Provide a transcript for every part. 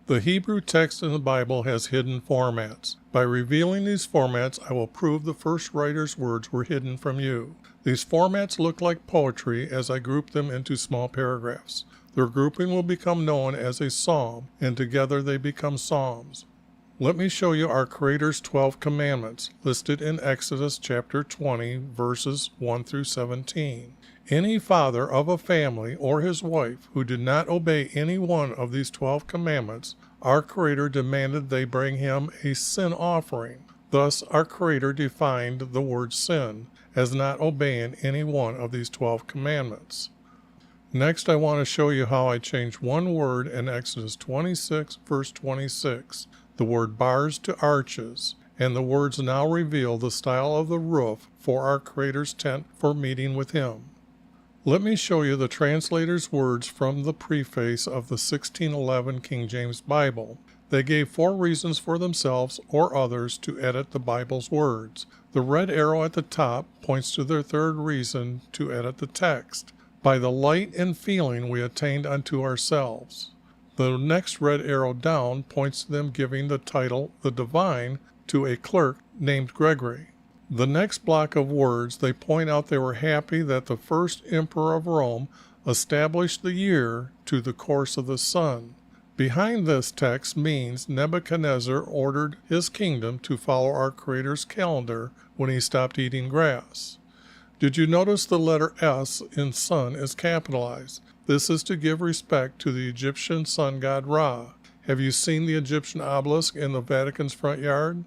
The Hebrew text in the Bible has hidden formats. By revealing these formats, I will prove the first writer's words were hidden from you. These formats look like poetry as I group them into small paragraphs. Their grouping will become known as a psalm, and together they become psalms. Let me show you our Creator's 12 commandments, listed in Exodus chapter 20, verses 1 through 17. Any father of a family or his wife who did not obey any one of these 12 commandments, our Creator demanded they bring him a sin offering. Thus, our Creator defined the word sin as not obeying any one of these 12 commandments. Next, I want to show you how I changed one word in Exodus 26, verse 26, the word bars to arches, and the words now reveal the style of the roof for our Creator's tent for meeting with Him. Let me show you the translator's words from the preface of the 1611 King James Bible. They gave 4 reasons for themselves or others to edit the Bible's words. The red arrow at the top points to their 3rd reason to edit the text. By the light and feeling we attained unto ourselves. The next red arrow down points to them giving the title, the Divine, to a clerk named Gregory. The next block of words, they point out they were happy that the first emperor of Rome established the year to the course of the sun. Behind this text means Nebuchadnezzar ordered his kingdom to follow our Creator's calendar when he stopped eating grass. Did you notice the letter S in sun is capitalized? This is to give respect to the Egyptian sun god Ra. Have you seen the Egyptian obelisk in the Vatican's front yard?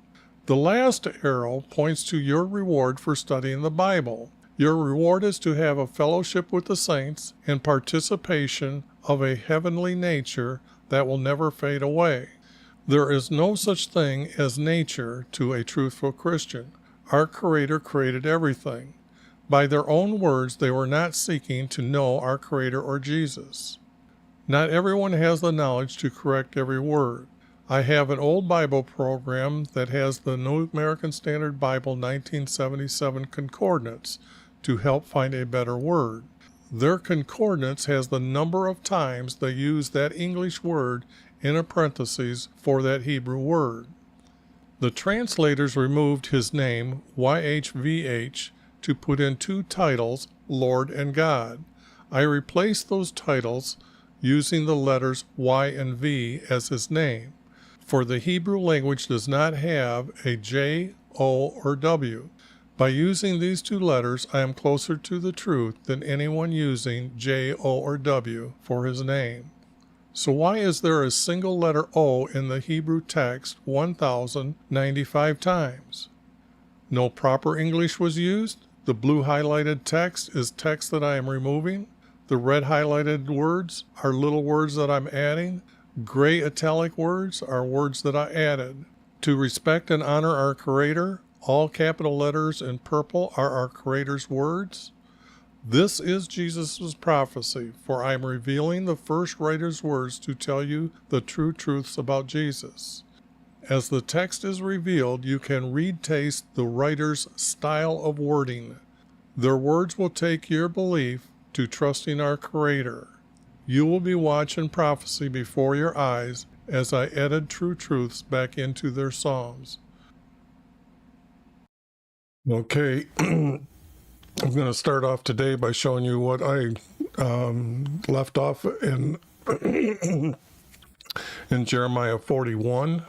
The last arrow points to your reward for studying the Bible. Your reward is to have a fellowship with the saints and participation of a heavenly nature that will never fade away. There is no such thing as nature to a truthful Christian. Our Creator created everything. By their own words, they were not seeking to know our Creator or Jesus. Not everyone has the knowledge to correct every word. I have an old Bible program that has the New American Standard Bible 1977 concordance to help find a better word. Their concordance has the number of times they use that English word in a parenthesis for that Hebrew word. The translators removed his name, YHVH, to put in 2 titles, Lord and God. I replaced those titles using the letters Y and V as his name, for the Hebrew language does not have a J, O, or W. By using these 2 letters, I am closer to the truth than anyone using J, O, or W for his name. So why is there a single letter O in the Hebrew text 1,095 times? No proper English was used? The blue highlighted text is text that I am removing. The red highlighted words are little words that I'm adding. Gray italic words are words that I added. To respect and honor our Creator, all capital letters in purple are our Creator's words. This is Jesus' prophecy, for I am revealing the first writer's words to tell you the true truths about Jesus. As the text is revealed, you can taste the writer's style of wording. Their words will take your belief to trusting our Creator. You will be watching prophecy before your eyes as I edit true truths back into their psalms. Okay, I'm going to start off today by showing you what I left off in Jeremiah 41.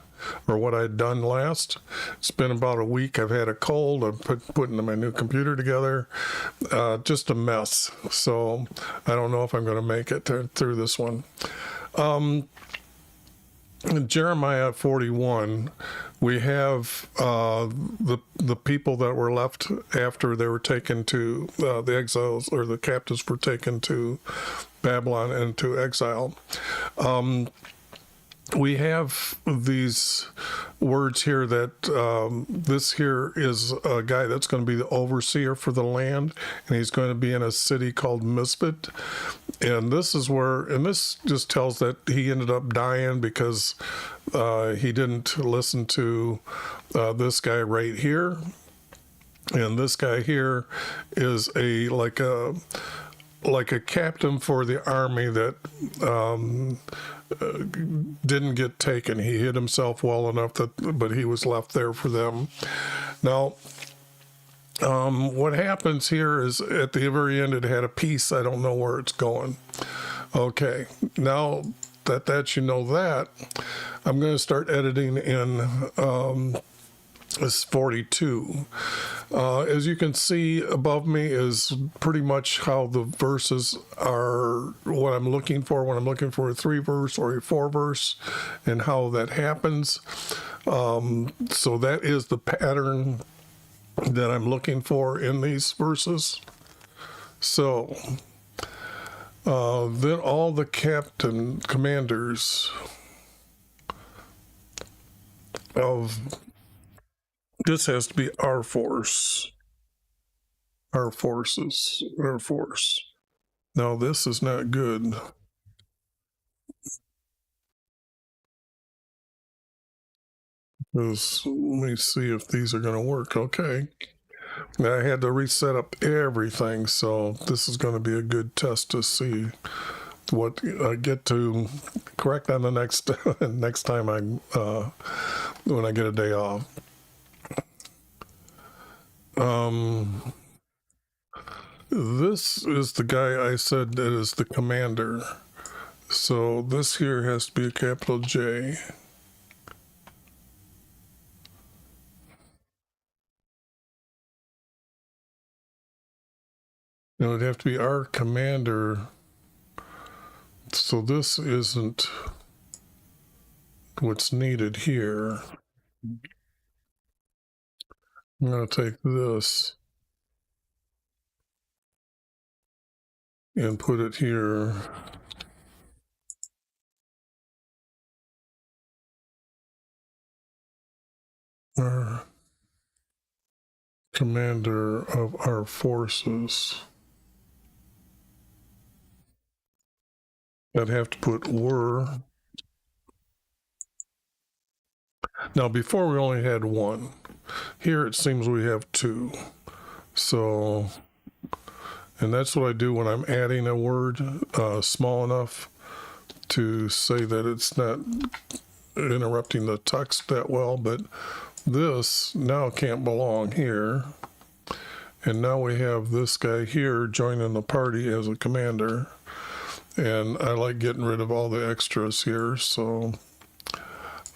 Or what I'd done last. It's been about a week. I've had a cold. I'm putting my new computer together. Just a mess. So I don't know if I'm going to make it through this one. In Jeremiah 41, we have the people that were left after they were taken to the exiles, or the captives were taken to Babylon and to exile. We have these words here that this here is a guy that's going to be the overseer for the land, and he's going to be in a city called Mizpah. And this is where, and this just tells that he ended up dying because he didn't listen to this guy right here. And this guy here is like a like a captain for the army that didn't get taken. He hid himself well enough but he was left there for them. Now, what happens here is at the very end, it had a piece. I don't know where it's going. Okay, now that you know that, I'm going to start editing in this 42. As you can see above me is pretty much how the verses are, what I'm looking for when I'm looking for a 3-verse or a 4-verse, and how that happens. So that is the pattern that I'm looking for in these verses. So then all the commanders of this has to be our force, our forces, our force. Now this is not good. Because let me see if these are going to work. Okay. I had to reset up everything, so this is going to be a good test to see what I get to correct on the next next time when I get a day off. This is the guy I said that is the commander. So this here has to be a capital J. Now it'd have to be our commander. So this isn't what's needed here. I'm going to take this and put it here. Our commander of our forces. I'd have to put were. Now before we only had 1. Here it seems we have 2. So, and that's what I do when I'm adding a word small enough to say that it's not interrupting the text that well, but this now can't belong here. And now we have this guy here joining the party as a commander. And I like getting rid of all the extras here, so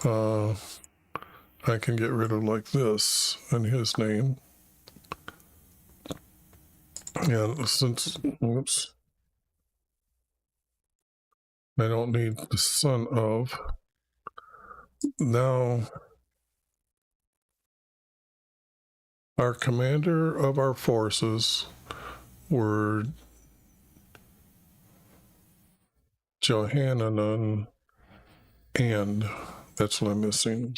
I can get rid of like this and his name. And since, whoops, I don't need the son of. Now, our commander of our forces were Johanan, and that's what I'm missing.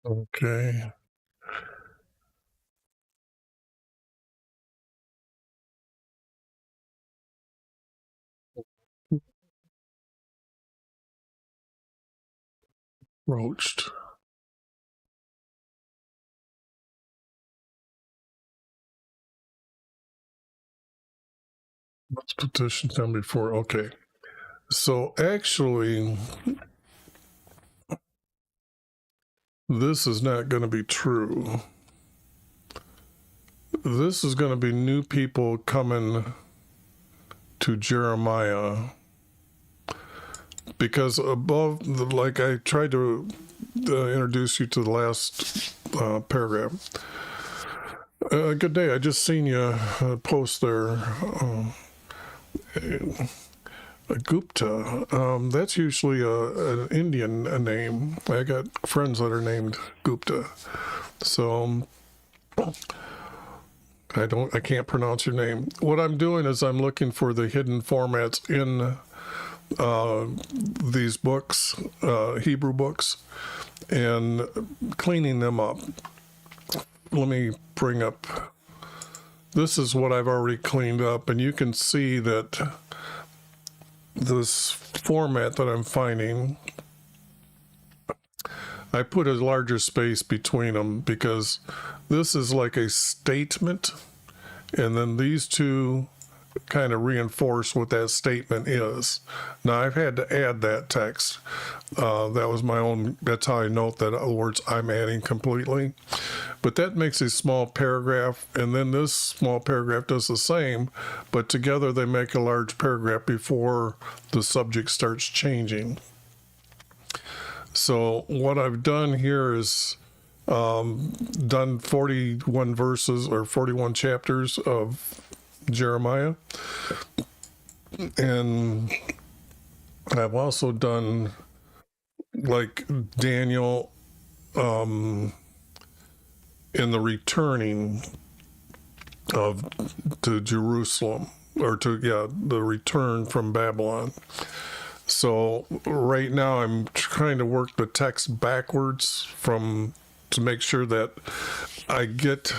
Okay. Roached. What's petition done before? Okay. So actually, this is not going to be true. This is going to be new people coming to Jeremiah, because above, like I tried to introduce you to the last paragraph. Good day. I just seen you post there. Gupta. That's usually an Indian name. I got friends that are named Gupta. So I can't pronounce your name. What I'm doing is I'm looking for the hidden formats in these books, Hebrew books, and cleaning them up. Let me bring up, this is what I've already cleaned up, and you can see that this format that I'm finding, I put a larger space between them because this is like a statement, and then these two kind of reinforce what that statement is. Now, I've had to add that text. That was my own, that's how I note that, in other words, I'm adding completely. But that makes a small paragraph, and then this small paragraph does the same, but together they make a large paragraph before the subject starts changing. So what I've done here is done 41 verses or 41 chapters of Jeremiah, and I've also done like Daniel in the returning of to Jerusalem, or to the return from Babylon. So right now I'm trying to work the text backwards to make sure that I get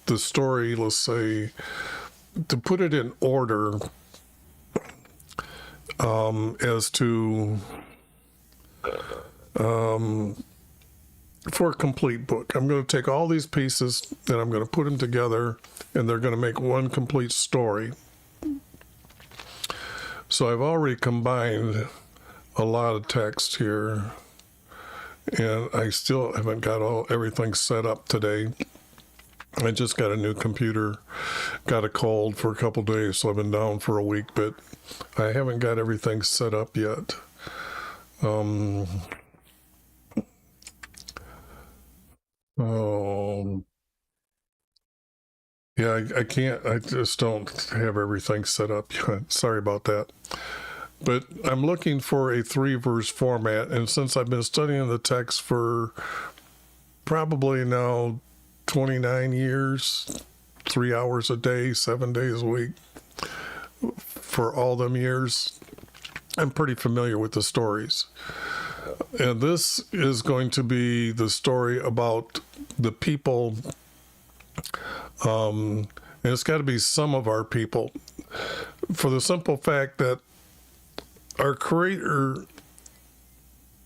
the story, let's say, to put it in order as to for a complete book. I'm going to take all these pieces and I'm going to put them together, and they're going to make one complete story. So I've already combined a lot of text here, and I still haven't got everything set up today. I just got a new computer, got a cold for a couple days, so I've been down for a week, but I haven't got everything set up yet. Yeah, I can't, I just don't have everything set up yet. Sorry about that. But I'm looking for a 3-verse format, and since I've been studying the text for probably now 29 years, 3 hours a day, 7 days a week, for all them years, I'm pretty familiar with the stories. And this is going to be the story about the people, and it's got to be some of our people, for the simple fact that our Creator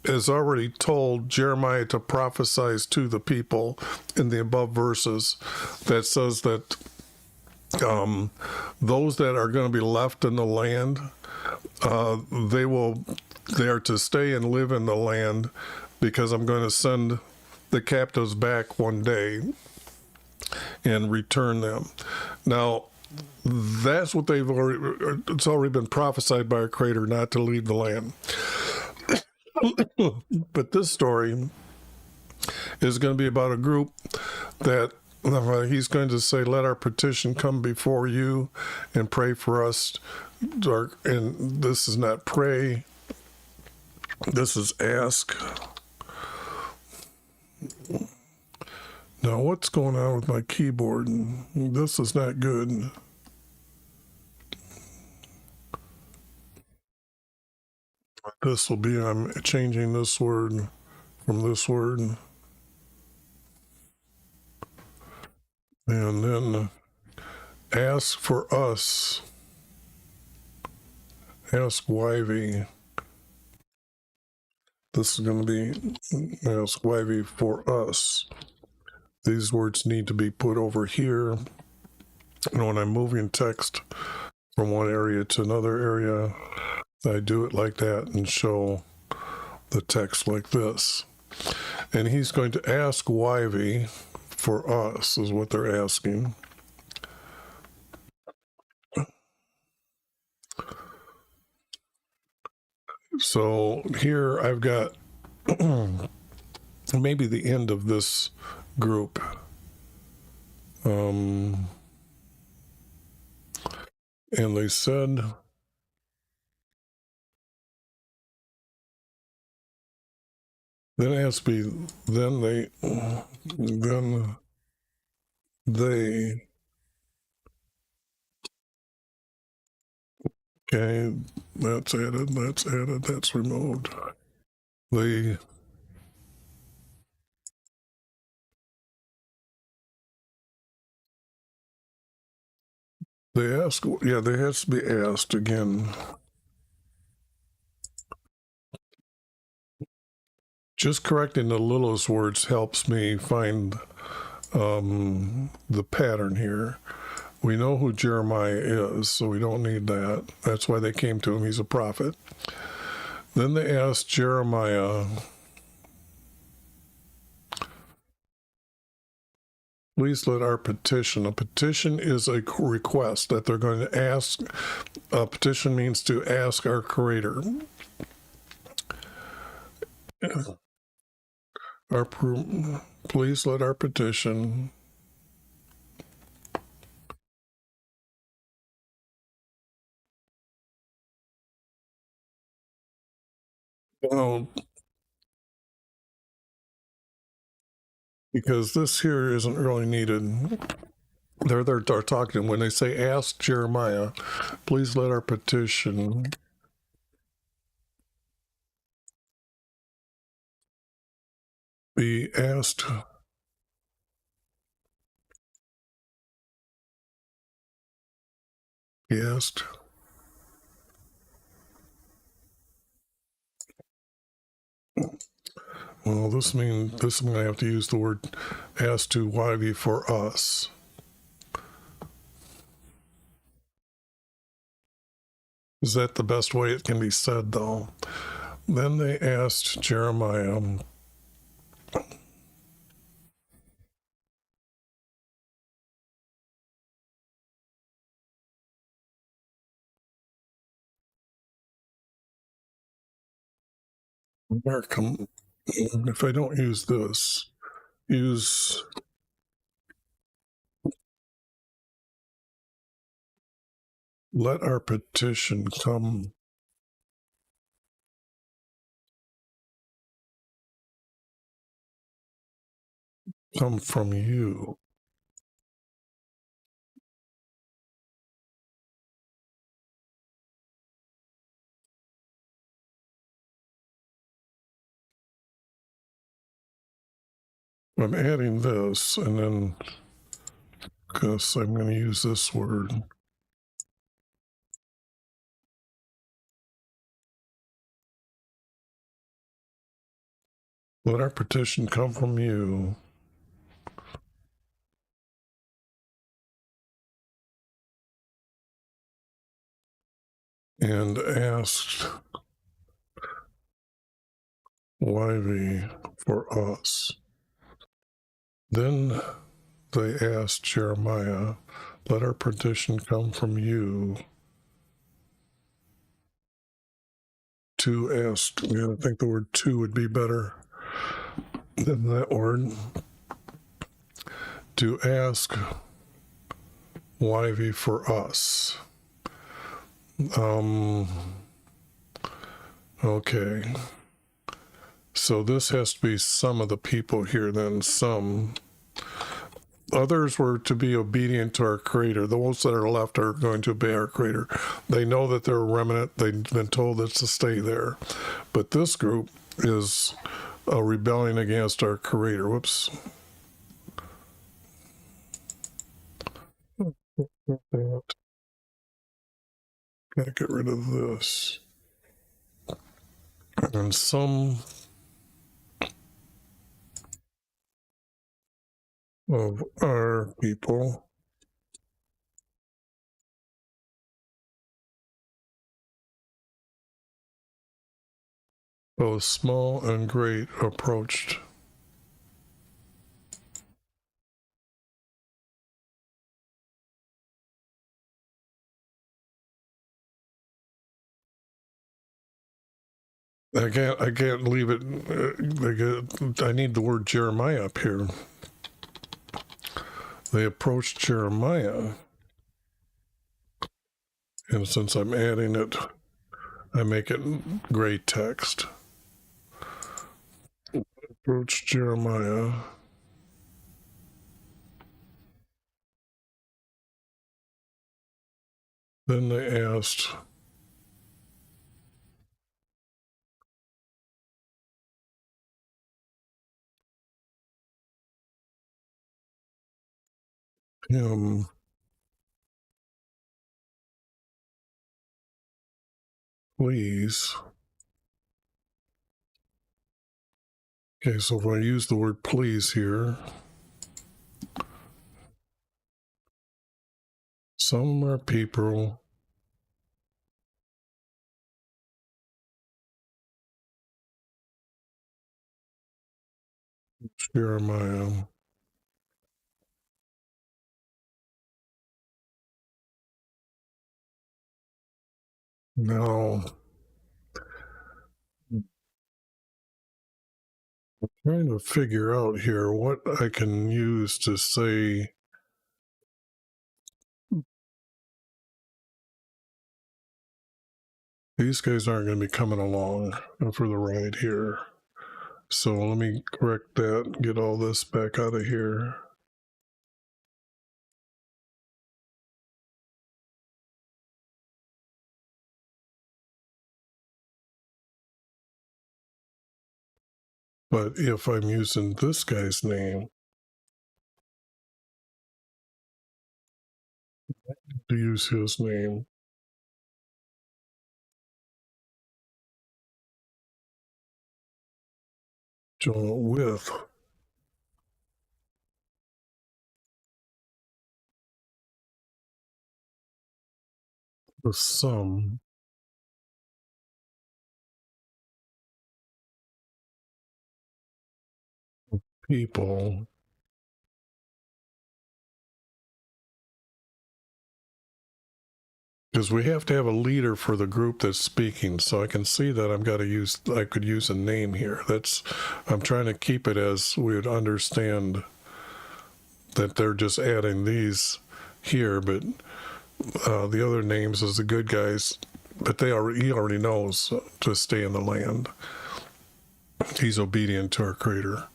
has already told Jeremiah to prophesy to the people in the above verses that says that those that are going to be left in the land, they are to stay and live in the land, because I'm going to send the captives back one day and return them. Now, that's what it's already been prophesied by our Creator, not to leave the land. But this story is going to be about a group that he's going to say, let our petition come before you and pray for us. And this is not pray, this is ask. Now, what's going on with my keyboard? This is not good. This will be, I'm changing this word from this word. And then ask for us. Ask YV. This is going to be ask YV for us. These words need to be put over here. And when I'm moving text from one area to another area, I do it like that and show the text like this. And he's going to ask YV for us, is what they're asking. So here I've got maybe the end of this group. And they said, then it has to be, then they, okay, that's added, that's removed. They ask, yeah, they has to be asked again. Just correcting the littlest words helps me find the pattern here. We know who Jeremiah is, so we don't need that. That's why they came to him. He's a prophet. Then they asked Jeremiah, please let our petition. A petition is a request that they're going to ask. A petition means to ask our Creator. Please let our petition because this here isn't really needed. They're talking when they say ask Jeremiah, please let our petition be asked. Be asked. Well, this I'm going to have to use the word ask to YV for us. Is that the best way it can be said, though? Then they asked Jeremiah, if I don't use this, let our petition come from you. I'm adding this, and then because I'm going to use this word. Let our petition come from you. And asked YV for us. Then they asked Jeremiah, let our petition come from you. To ask, yeah, I think the word to would be better than that word. To ask YV for us. Okay. So this has to be some of the people here, then some. Others were to be obedient to our Creator. The ones that are left are going to obey our Creator. They know that they're a remnant. They've been told it's to stay there. But this group is rebelling against our Creator. Whoops. Gotta get rid of this. And some of our people both small and great approached I can't leave it. I need the word Jeremiah up here. They approached Jeremiah, and since I'm adding it, I make it gray text. Approached Jeremiah. Then they asked him, please Okay, so if I use the word please here, some are people Jeremiah. Now, I'm trying to figure out here what I can use to say these guys aren't going to be coming along for the ride here. So let me correct that, get all this back out of here. But if I'm using this guy's name, to use his name, John, with the sum of people because we have to have a leader for the group that's speaking. So I can see that I could use a name here. I'm trying to keep it as we would understand that they're just adding these here, but the other names is the good guys, but he already knows to stay in the land. He's obedient to our Creator.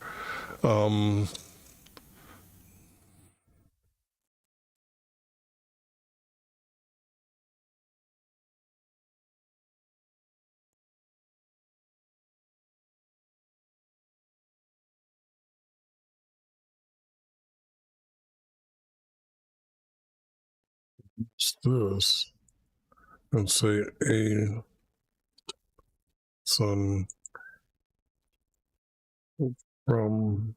It's this, and say a son from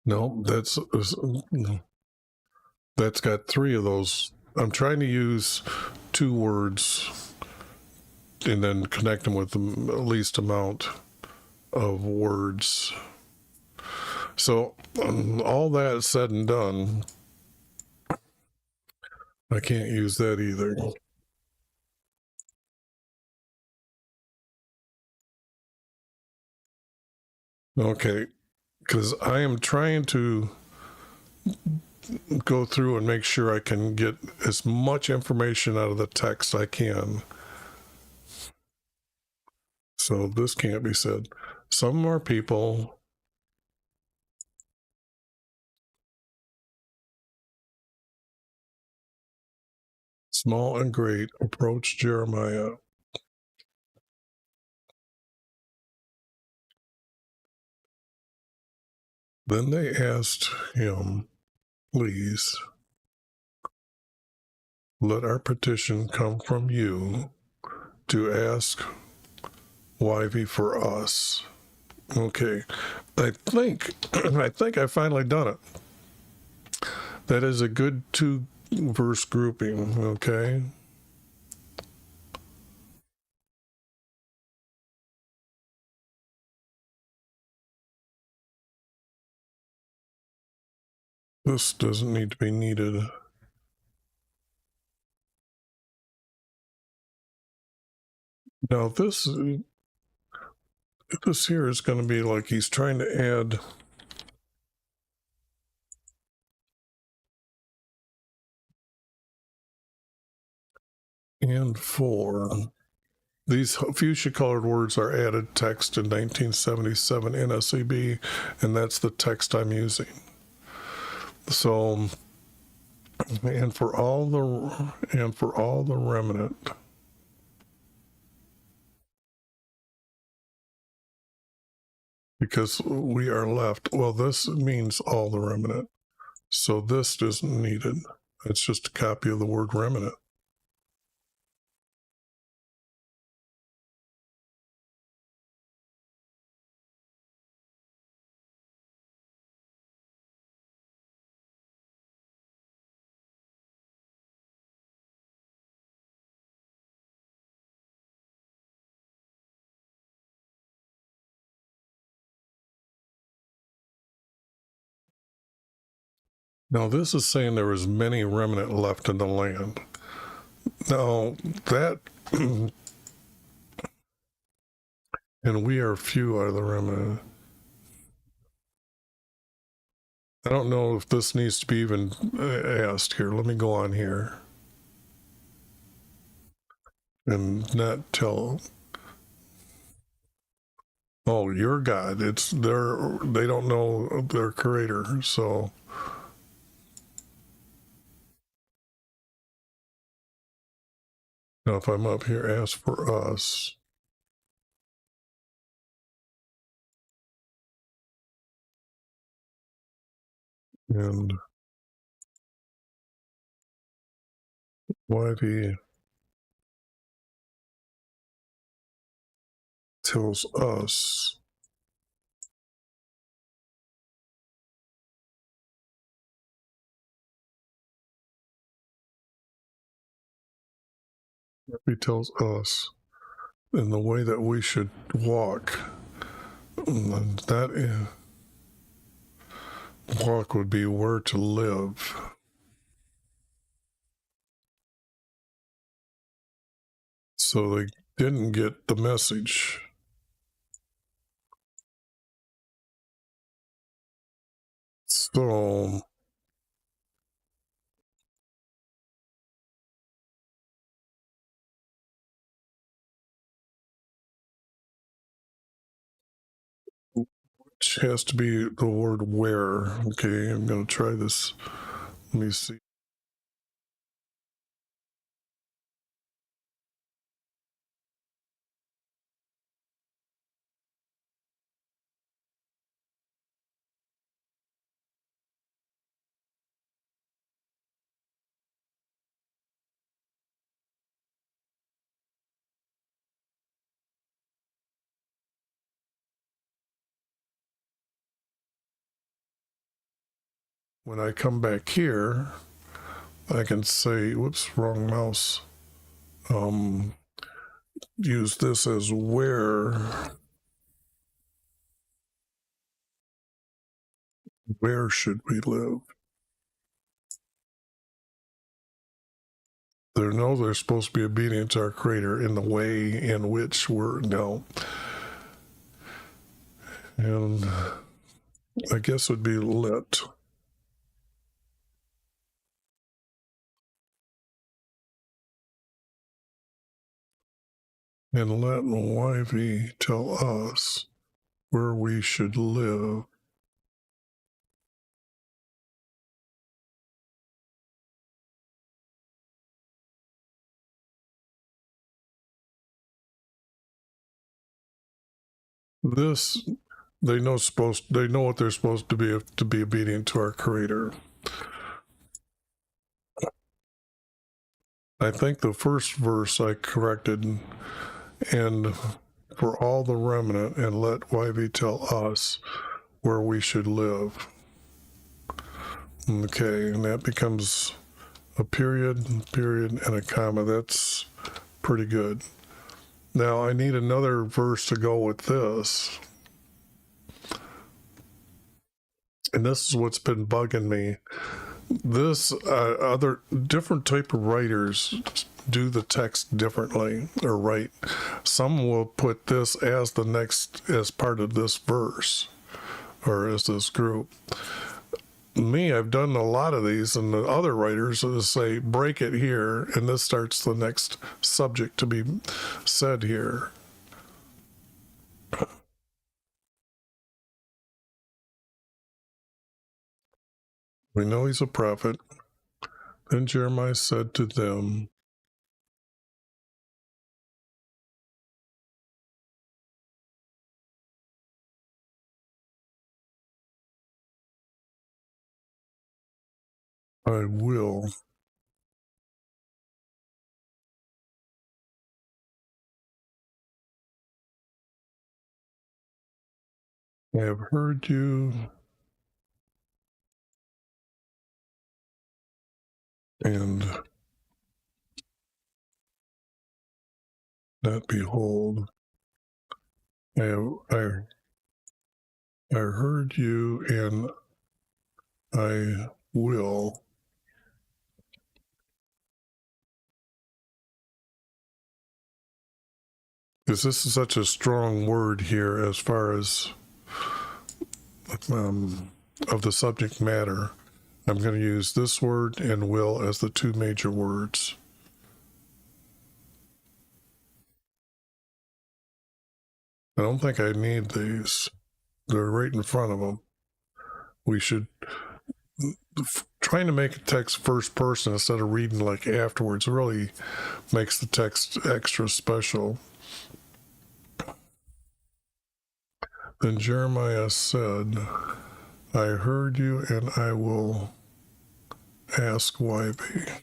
no, that's got three of those. I'm trying to use two words and then connect them with the least amount of words. So all that said and done, I can't use that either. Okay, because I am trying to go through and make sure I can get as much information out of the text I can. So this can't be said. Some more people small and great approached Jeremiah. Then they asked him, please let our petition come from you to ask YV for us. Okay, I think I finally done it. That is a good 2-verse grouping. Okay. This doesn't need to be needed. Now this here is going to be like he's trying to add and for. These fuchsia colored words are added text in 1977 NSEB, and that's the text I'm using. So, and for all the remnant. because we are left. Well, this means all the remnant. So this isn't needed. It's just a copy of the word remnant. Now, this is saying there is many remnant left in the land. Now, that, and we are few out of the remnant. I don't know if this needs to be even asked here. Let me go on here and not tell. Oh, your God. It's they don't know their creator. So now if I'm up here, ask for us. And YV tells us. He tells us in the way that we should walk. And that walk would be where to live. So they didn't get the message. So which has to be the word where. Okay, I'm going to try this. Let me see. When I come back here, I can say, whoops, wrong mouse. Use this as where should we live? They're supposed to be obedient to our creator in the way in which we're no. And I guess it would be let. And let YV tell us where we should live. This they know what they're supposed to be obedient to our creator. I think the first verse I corrected, and for all the remnant, and let YV tell us where we should live. Okay, and that becomes a period, and a comma. That's pretty good. Now I need another verse to go with this. And this is what's been bugging me. This other different type of writers do the text differently or write. Some will put this as part of this verse or as this group. Me, I've done a lot of these, and the other writers will say break it here, and this starts the next subject to be said here. We know he's a prophet. Then Jeremiah said to them, I will. I have heard you, and that behold, I heard you, and I will. Because this is such a strong word here as far as of the subject matter. I'm going to use this word and will as the two major words. I don't think I need these. They're right in front of them. We should trying to make a text first person instead of reading like afterwards really makes the text extra special. Then Jeremiah said, I heard you, and I will ask YB.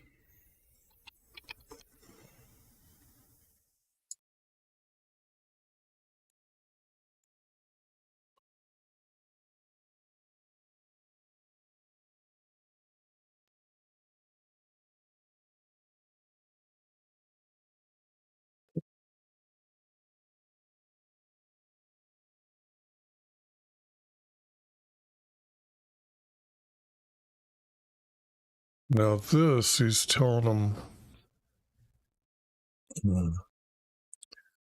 Now this, he's telling them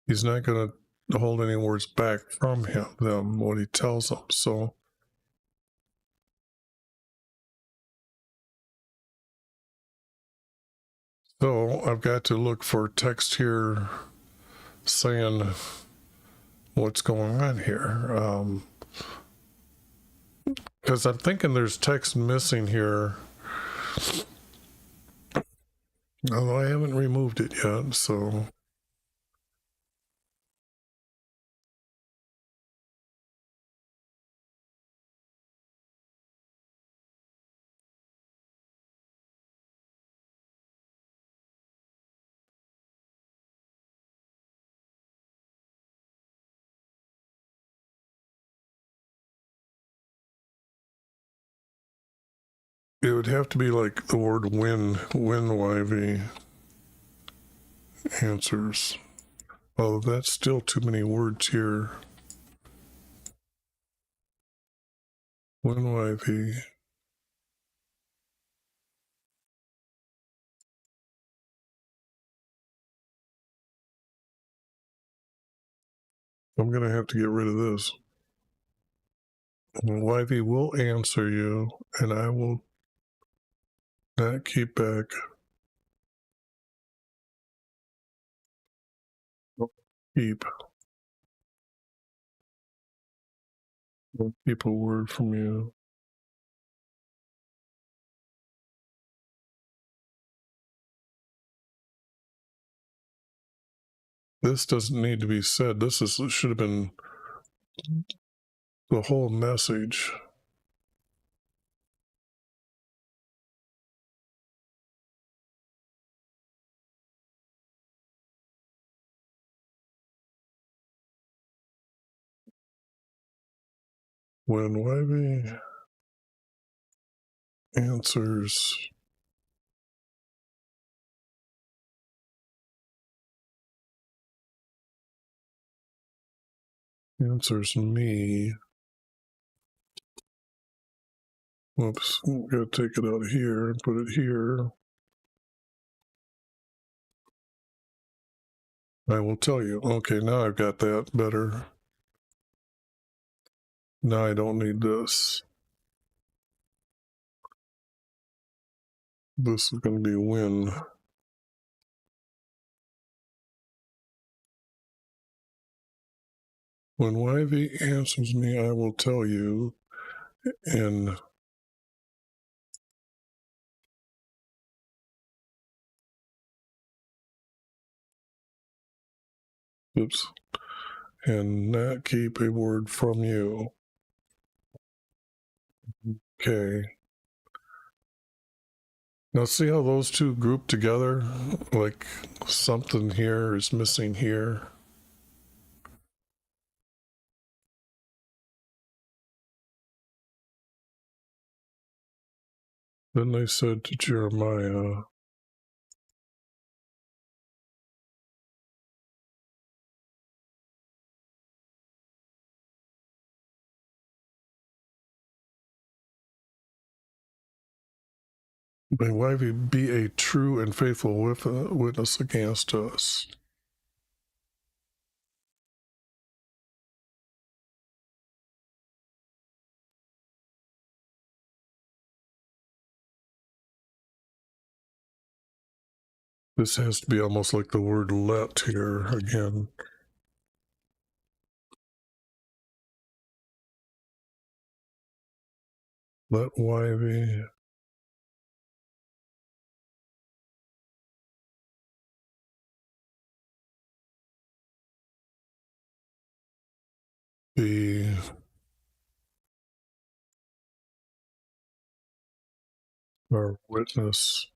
he's not going to hold any words back from them, what he tells them. So I've got to look for text here saying what's going on here. Because I'm thinking there's text missing here, although I haven't removed it yet, so. It would have to be like the word when YV answers. Oh, that's still too many words here. When YV. I'm going to have to get rid of this. YV will answer you, and I will not keep back. Keep a word from you. This doesn't need to be said. Should have been the whole message. When YV answers me. Whoops, I'm going to take it out of here and put it here. I will tell you. Okay, now I've got that better. Now I don't need this. This is going to be when. When YV answers me, I will tell you. And oops, and not keep a word from you. Okay. Now see how those two group together? Like something here is missing here. Then they said to Jeremiah, may YV be a true and faithful witness against us. This has to be almost like the word let here again. Let YV be our witness.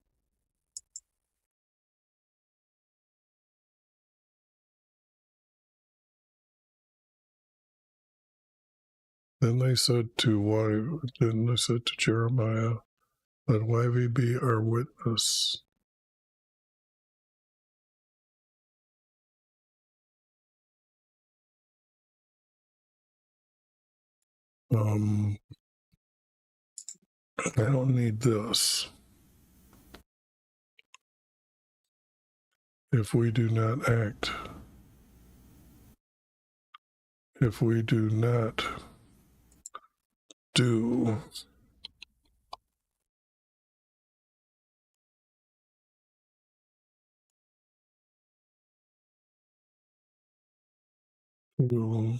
Then they said to Jeremiah, let YV be our witness. I don't need this. If we do not act, if we do not do, do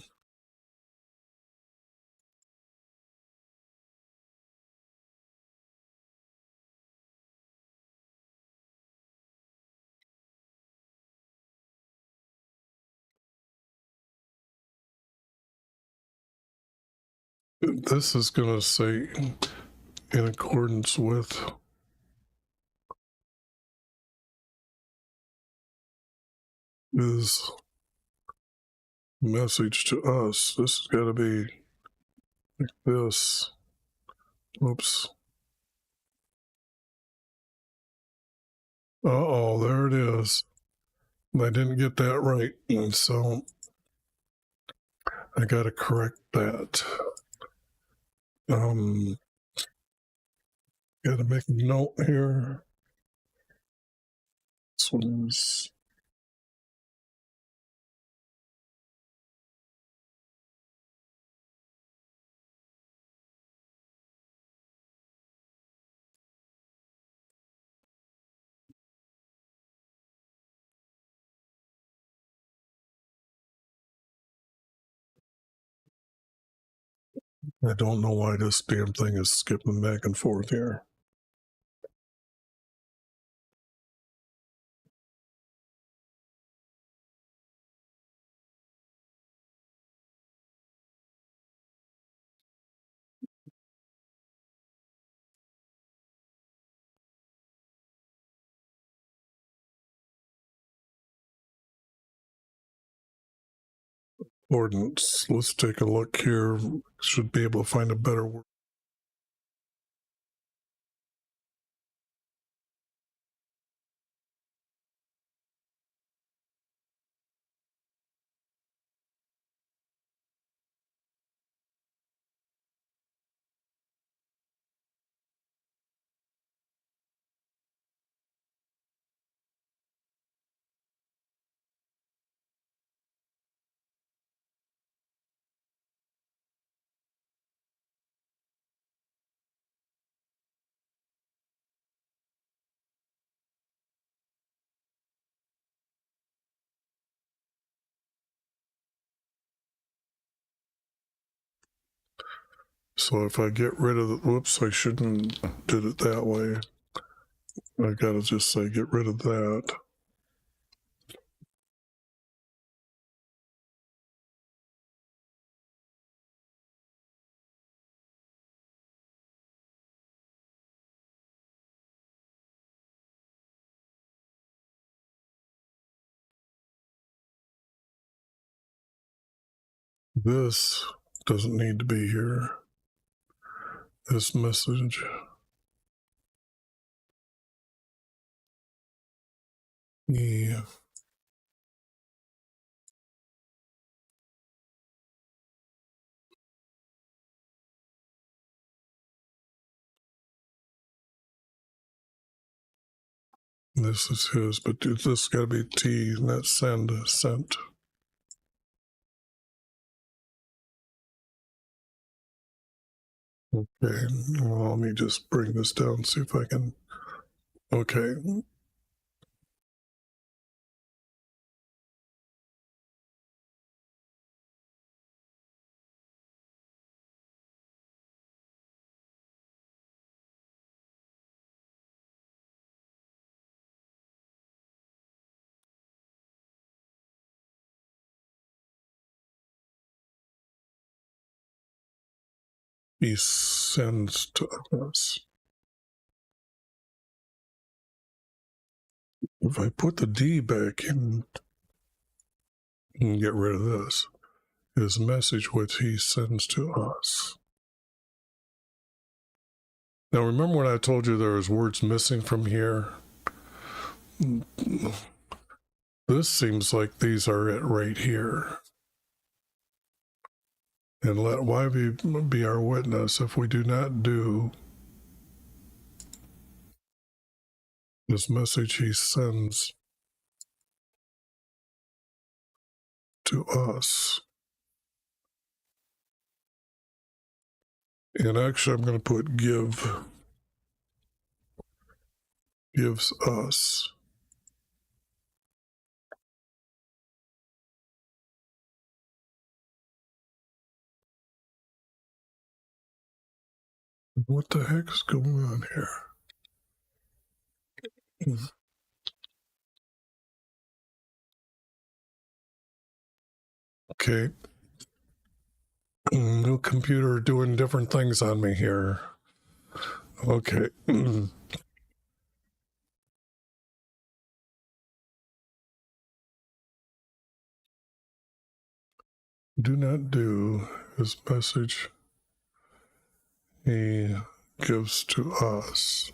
this is going to say in accordance with his message to us. This has got to be like this. Oops. Uh-oh, there it is. I didn't get that right, and so I got to correct that. Got to make a note here. This one is I don't know why this damn thing is skipping back and forth here. Ordinance. Let's take a look here. Should be able to find a better word. So if I get rid of the, whoops, I shouldn't did it that way. I gotta just say get rid of that. This doesn't need to be here. This message. Yeah. This is his, but this got to be T, not send, sent. Okay, well, let me just bring this down, see if I can. Okay. He sends to us. If I put the D back in and get rid of this, his message which he sends to us. Now remember when I told you there was words missing from here? This seems like these are it right here. And let Y be our witness if we do not do this message he sends to us. And actually I'm going to put gives us. What the heck's going on here? Okay. New computer doing different things on me here. Okay. Do not do his message he gives to us,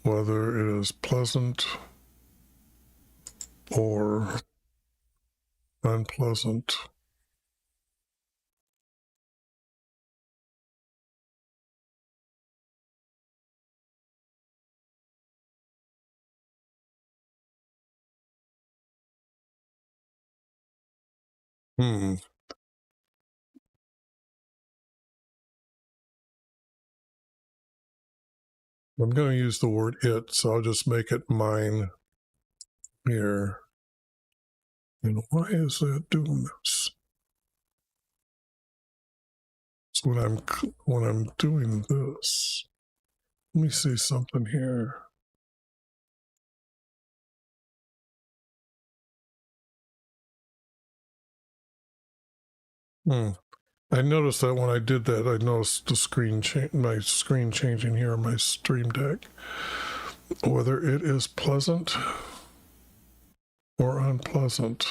whether it is pleasant or unpleasant. I'm going to use the word it, so I'll just make it mine here. And why is that doing this? So when I'm doing this, let me see something here. I noticed that when I did that, I noticed the my screen changing here on my Stream Deck. Whether it is pleasant or unpleasant,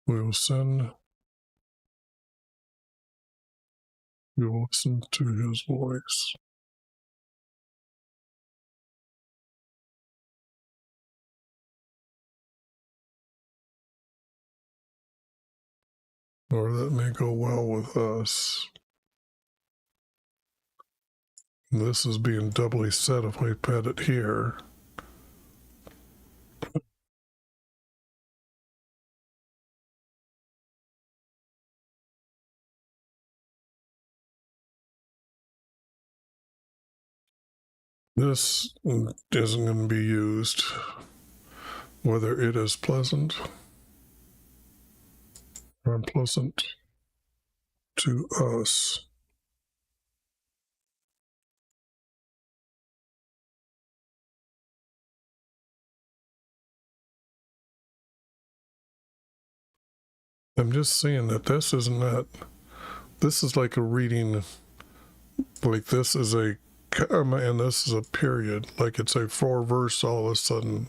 we will listen to his voice. Or that may go well with us. This is being doubly said if I put it here. This isn't going to be used, whether it is pleasant or unpleasant to us. I'm just saying that this is like a reading, like this is a comma and this is a period, like it's a 4 verse all of a sudden.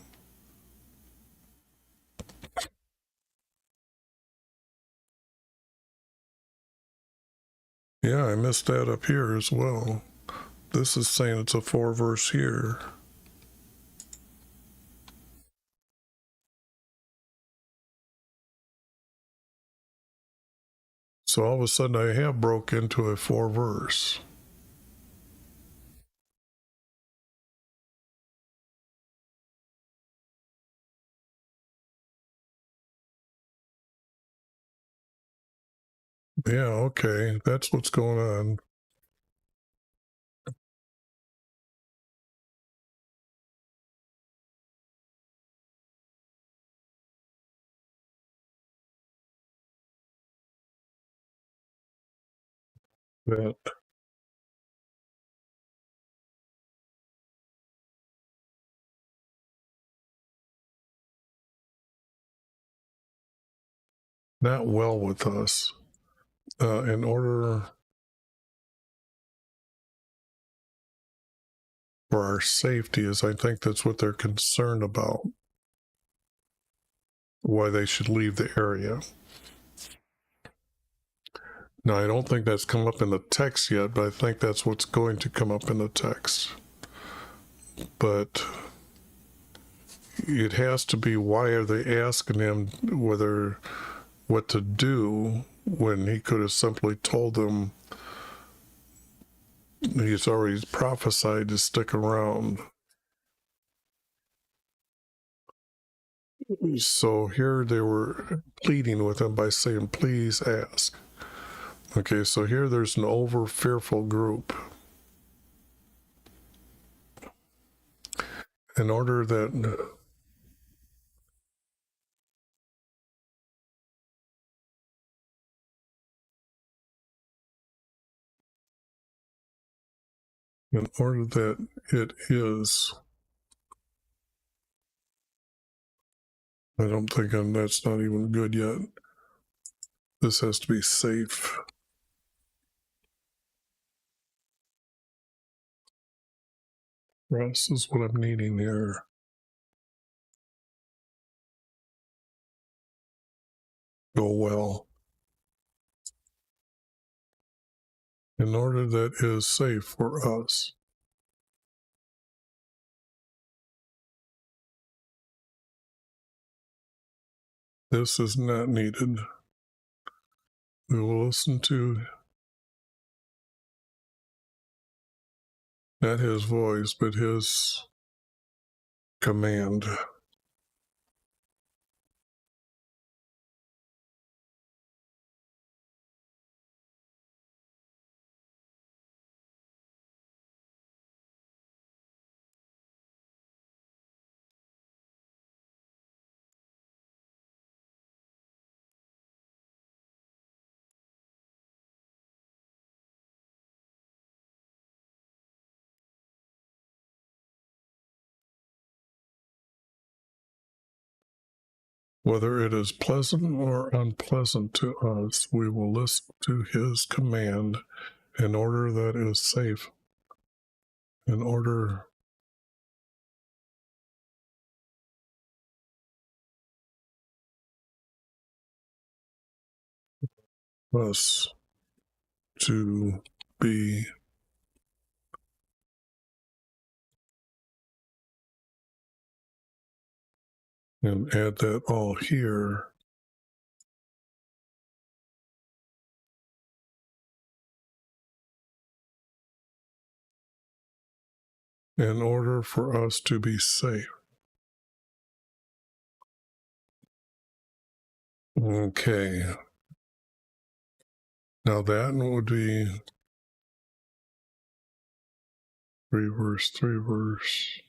Yeah, I missed that up here as well. This is saying it's a 4-verse here. So all of a sudden I have broke into a 4-verse. Yeah, okay, that's what's going on. That not well with us. In order for our safety, is I think that's what they're concerned about. Why they should leave the area. Now, I don't think that's come up in the text yet, but I think that's what's going to come up in the text. But it has to be, why are they asking him what to do when he could have simply told them he's already prophesied to stick around. So here they were pleading with him by saying, please ask. Okay, so here there's an over fearful group. In order that it is, I don't think that's not even good yet. This has to be safe. This is what I'm needing here. Go well. In order that is safe for us. This is not needed. We will listen to not his voice, but his command. Whether it is pleasant or unpleasant to us, we will listen to his command in order that is safe, in order us to be and add that all here. In order for us to be safe. Okay. Now that would be 3-verse, 3-verse,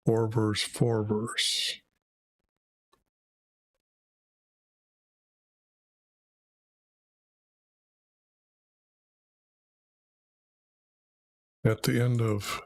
4-verse, 4-verse. At the end of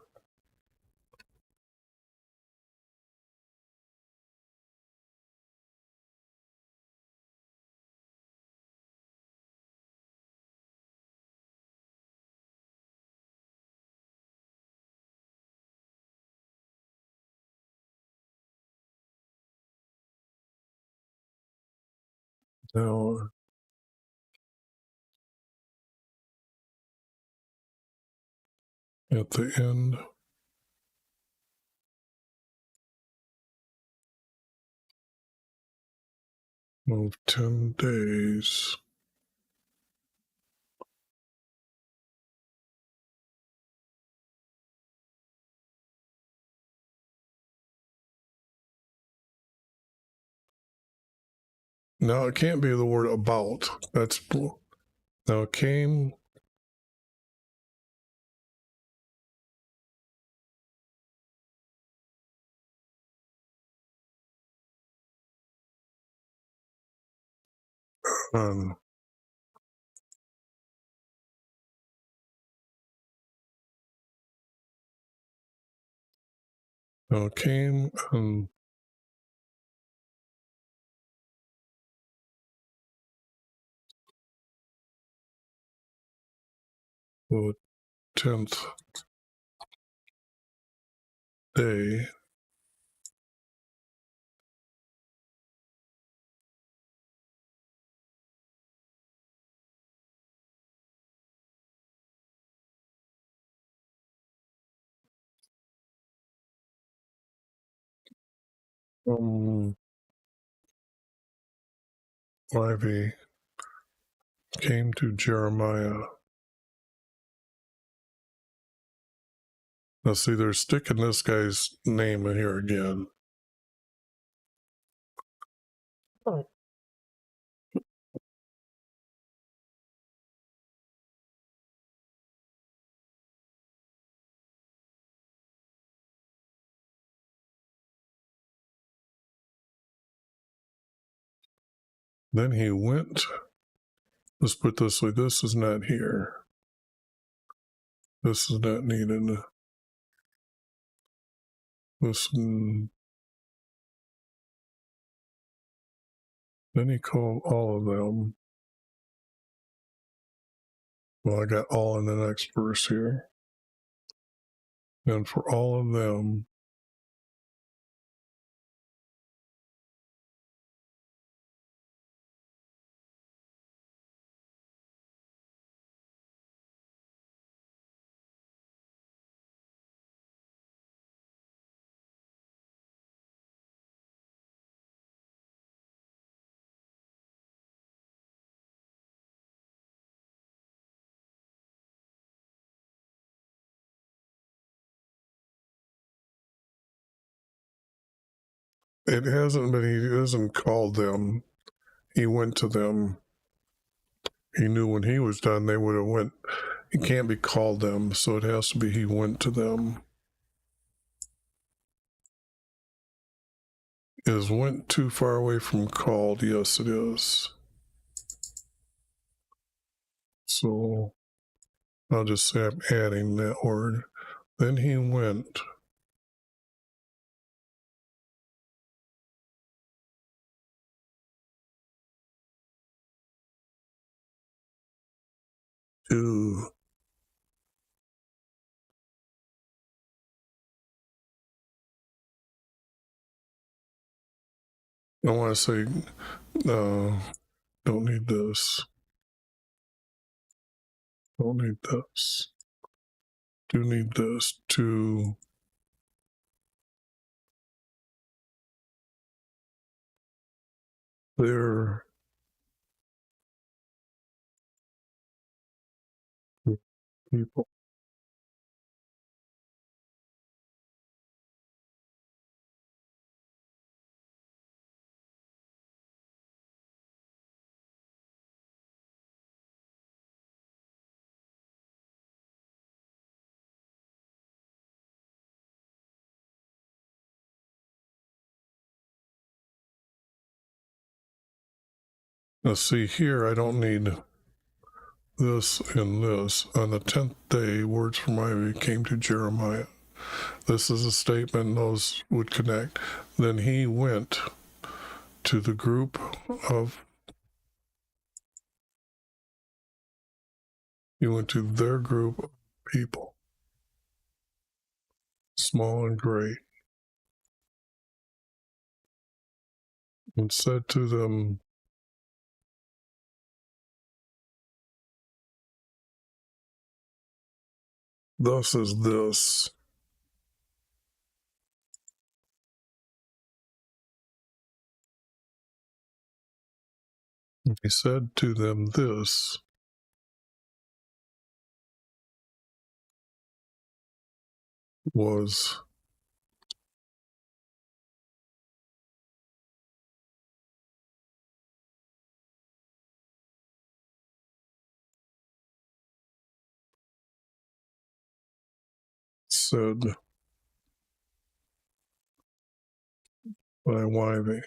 now at the end of 10 days. Now it can't be the word about. That's now it came. Now it came on the 10th day. Ivy came to Jeremiah. Now see, they're sticking this guy's name in here again. Oh. Then he went. Let's put it this way. This is not here. This is not needed. This. Then he called all of them. Well, I got all in the next verse here. And for all of them, it hasn't been, he hasn't called them. He went to them. He knew when he was done, they would have went. He can't be called them, so it has to be he went to them. Is went too far away from called? Yes, it is. So I'll just say I'm adding that word. Then he went to I want to say don't need this. Don't need this. Do need this to their people. Now see here, I don't need this and this. On the 10th day, words from Ivy came to Jeremiah. This is a statement, those would connect. Then he went to the group of, he went to their group of people, small and great, and said to them, thus is this. He said to them, this was said by YV.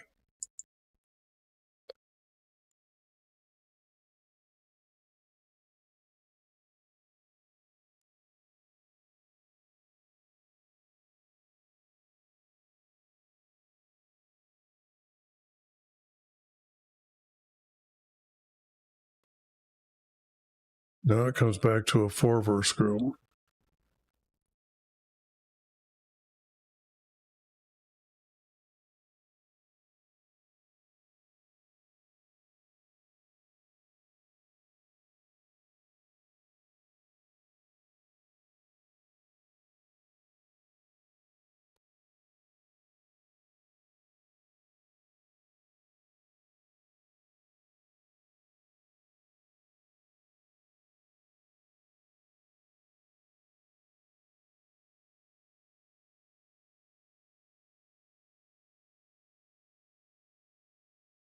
Now it comes back to a 4-verse group.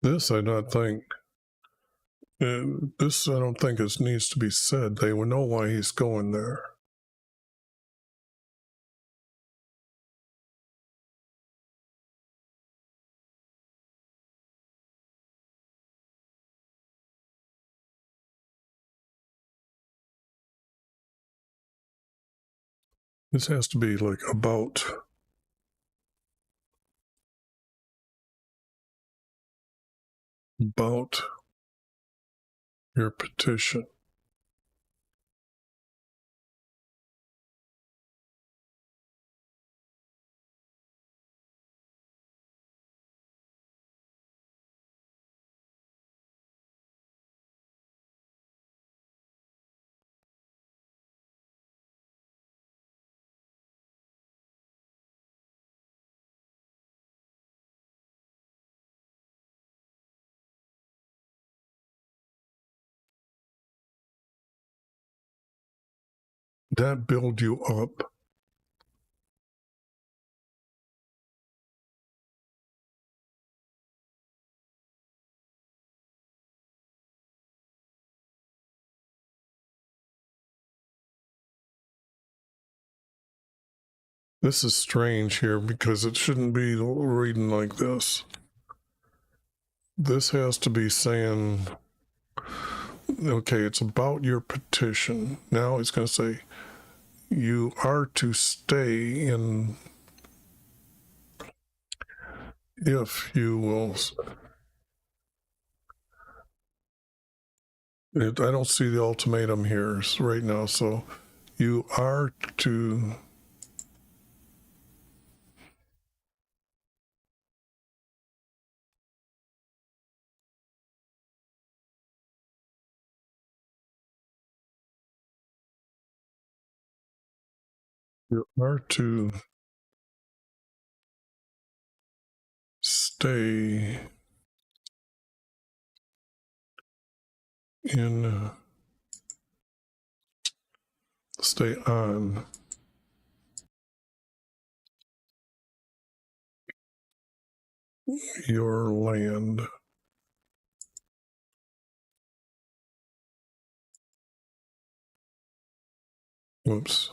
This I don't think it needs to be said. They would know why he's going there. This has to be like about your petition. That build you up. This is strange here because it shouldn't be reading like this. This has to be saying, okay, it's about your petition. Now it's going to say, you are to stay in, if you will. I don't see the ultimatum here right now, so you are to stay in, stay on your land. Whoops.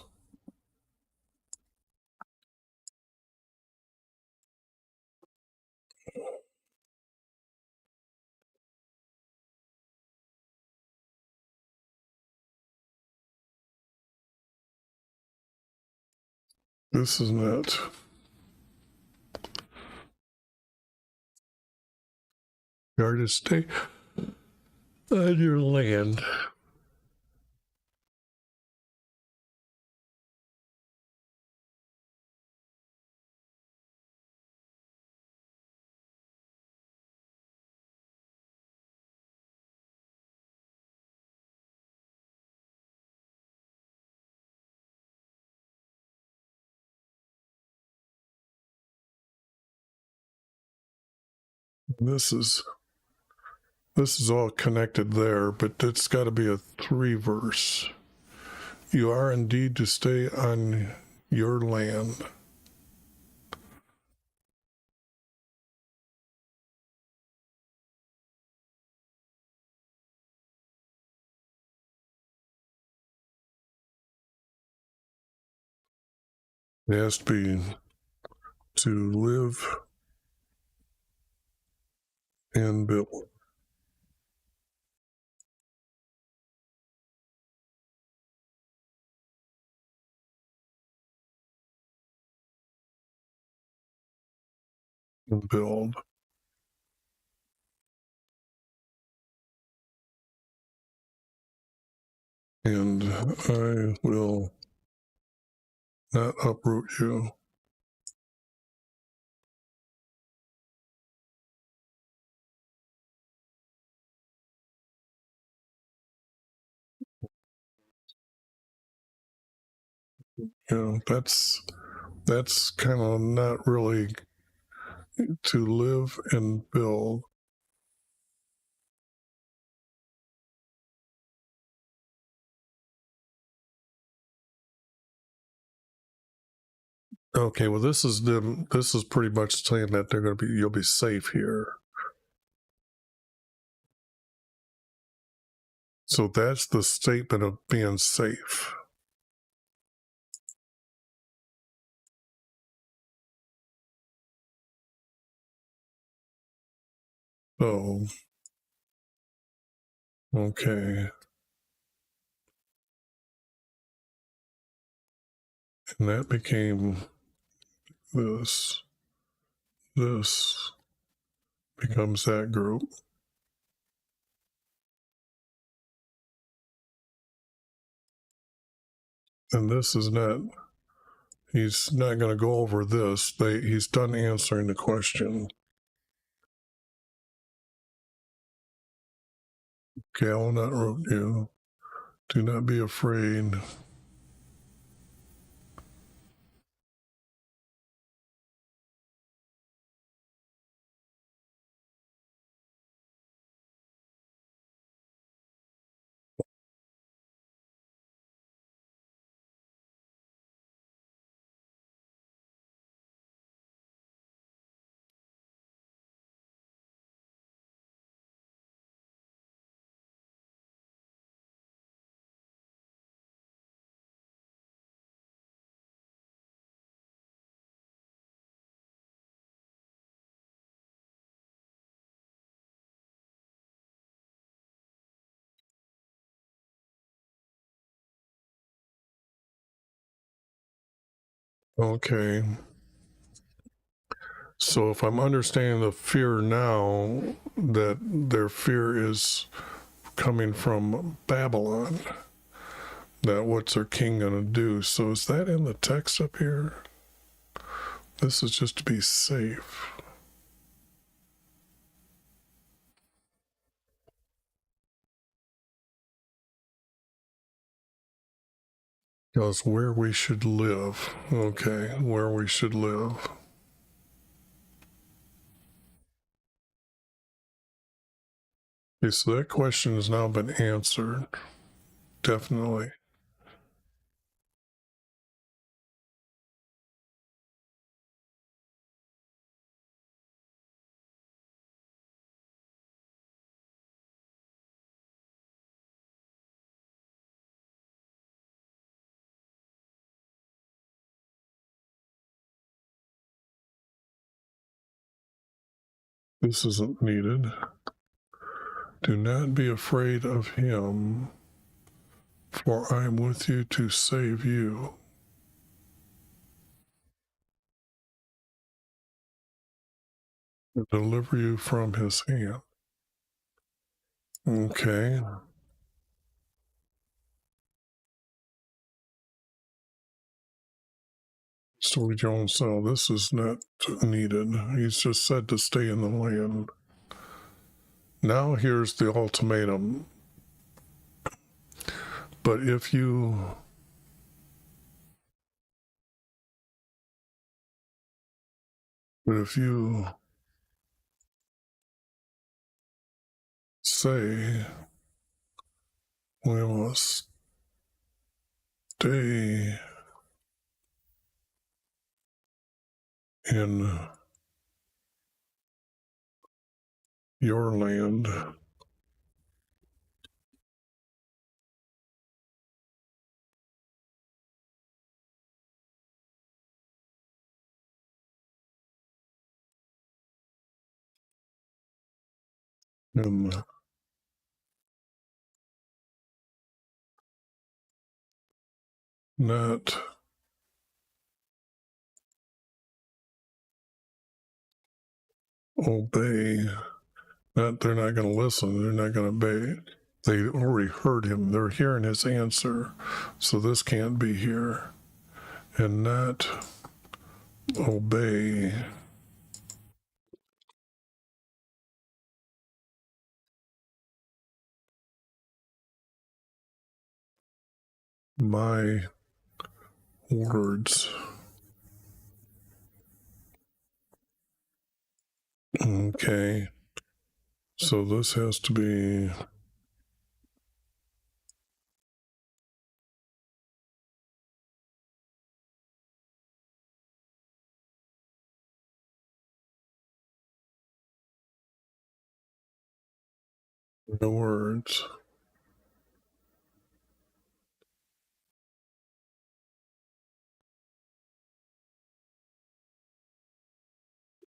This is not. You are to stay on your land. This is all connected there, but it's got to be a 3 verse. You are indeed to stay on your land. It has to be to live and build. And build. And I will not uproot you. That's kind of not really to live and build. Okay, well this is pretty much saying that you'll be safe here. So that's the statement of being safe. Oh, okay. And that became this. This becomes that group. And this is not, he's not going to go over this. He's done answering the question. Okay, I will not root you. Do not be afraid. Okay. So if I'm understanding the fear now, that their fear is coming from Babylon, that what's their king going to do? So is that in the text up here? This is just to be safe. Because where we should live. Okay, where we should live. Okay, so that question has now been answered. Definitely. This isn't needed. Do not be afraid of him, for I am with you to save you. And deliver you from his hand. Okay. Story Jones, so this is not needed. He's just said to stay in the land. Now here's the ultimatum. But if you say we must stay in your land and not obey. Not they're not going to listen. They're not going to obey. They already heard him. They're hearing his answer, so this can't be here. And not obey my words. Okay. So this has to be the words.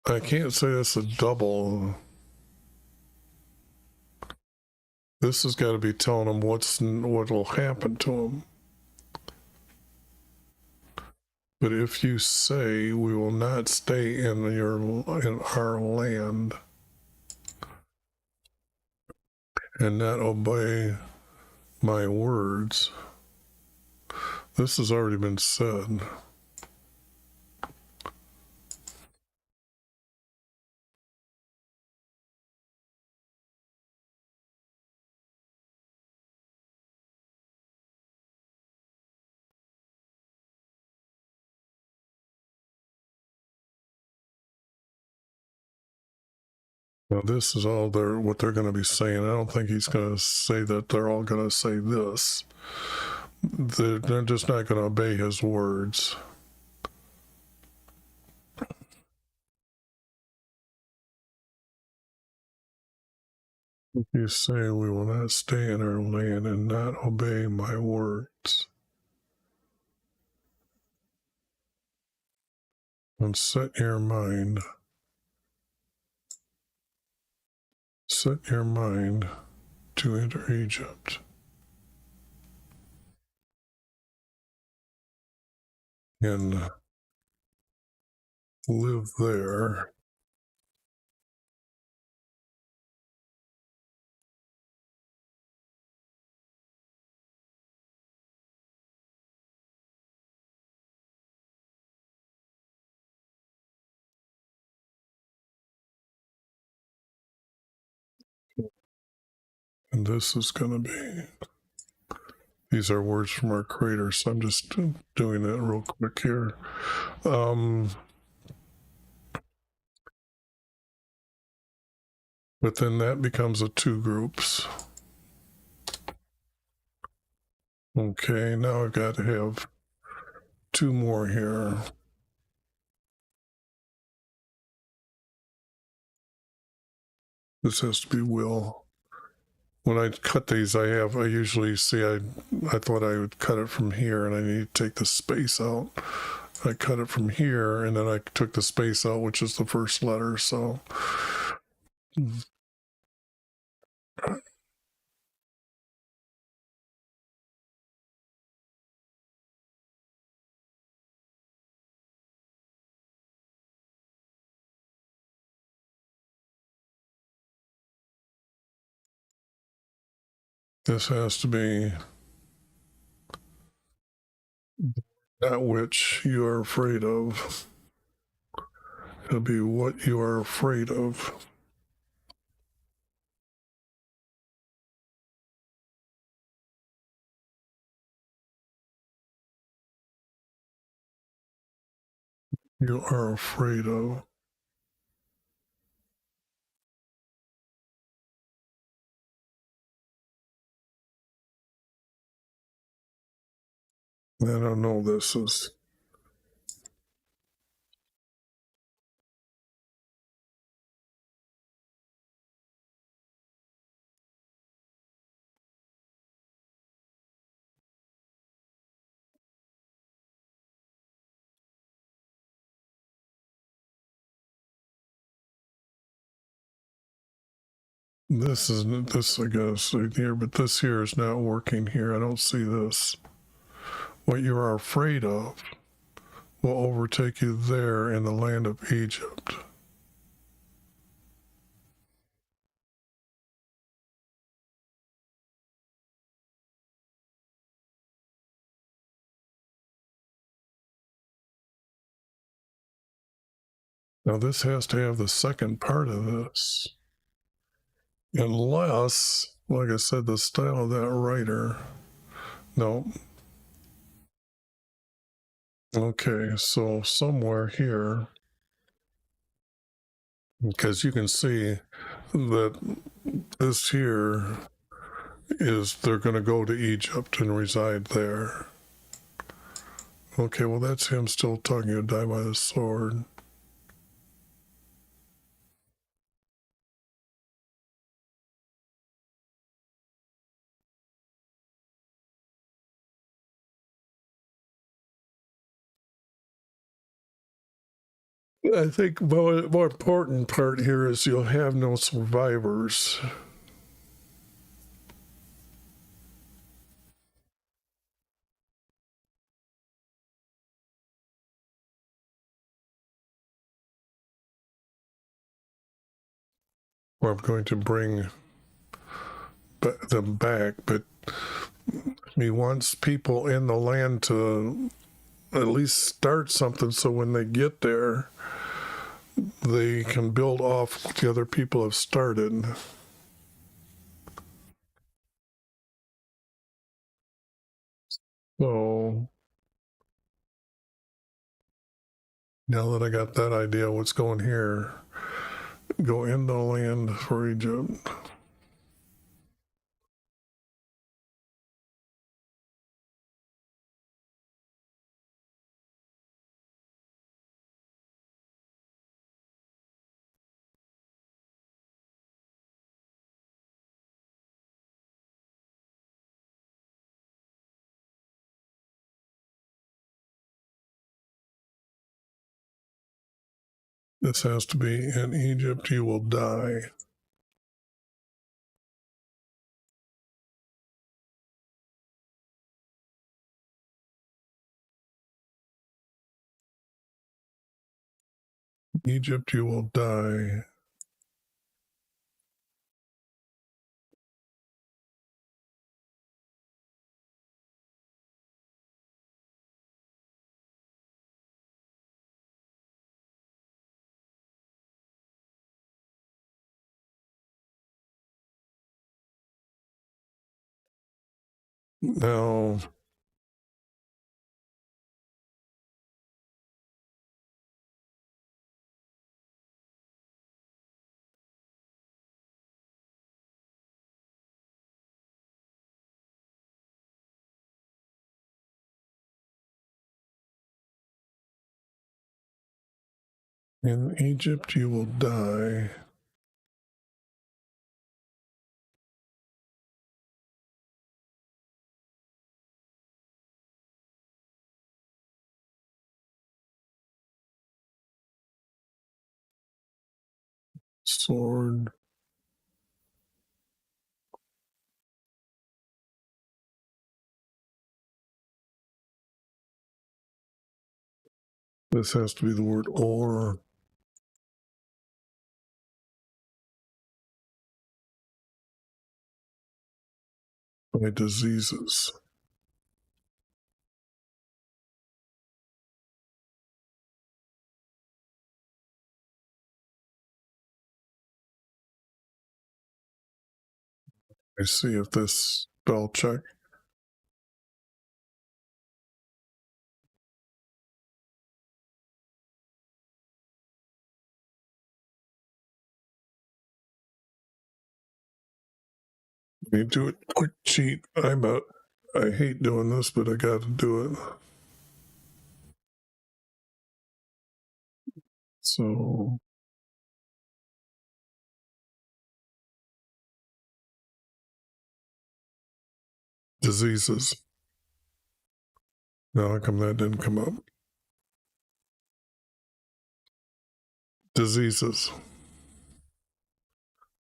I can't say it's a double. This has got to be telling them what will happen to them. But if you say we will not stay in our land and not obey my words, this has already been said. Now this is all what they're going to be saying. I don't think he's going to say that they're all going to say this. They're just not going to obey his words. If you say we will not stay in our land and not obey my words, and set your mind to enter Egypt and live there. And this is going to be, these are words from our Creator, so I'm just doing that real quick here. But then that becomes a two groups. Okay, now I've got to have two more here. This has to be will. When I cut these, I usually see, I thought I would cut it from here and I need to take the space out. I cut it from here and then I took the space out, which is the first letter, so. This has to be that which you are afraid of. It'll be what you are afraid of. You are afraid of. I don't know. This is. This isn't this, I guess, right here, but this here is not working here. I don't see this. What you are afraid of will overtake you there in the land of Egypt. Now, this has to have the second part of this. Unless, like I said, the style of that writer. No. Okay, so somewhere here, because you can see that this here is they're going to go to Egypt and reside there. Okay, well, that's him still talking to die by the sword. I think more important part here is you'll have no survivors. Or I'm going to bring them back, but he wants people in the land to at least start something so when they get there, they can build off what the other people have started. So now that I got that idea, what's going here? Go into the land for Egypt. This has to be in Egypt, you will die. Egypt, you will die. Now, in Egypt, you will die. Sword. This has to be the word or. By diseases. I see if this spell check. Let me do it quick cheat. I'm a I hate doing this, but I got to do it. So diseases. Now, how come that didn't come up? Diseases.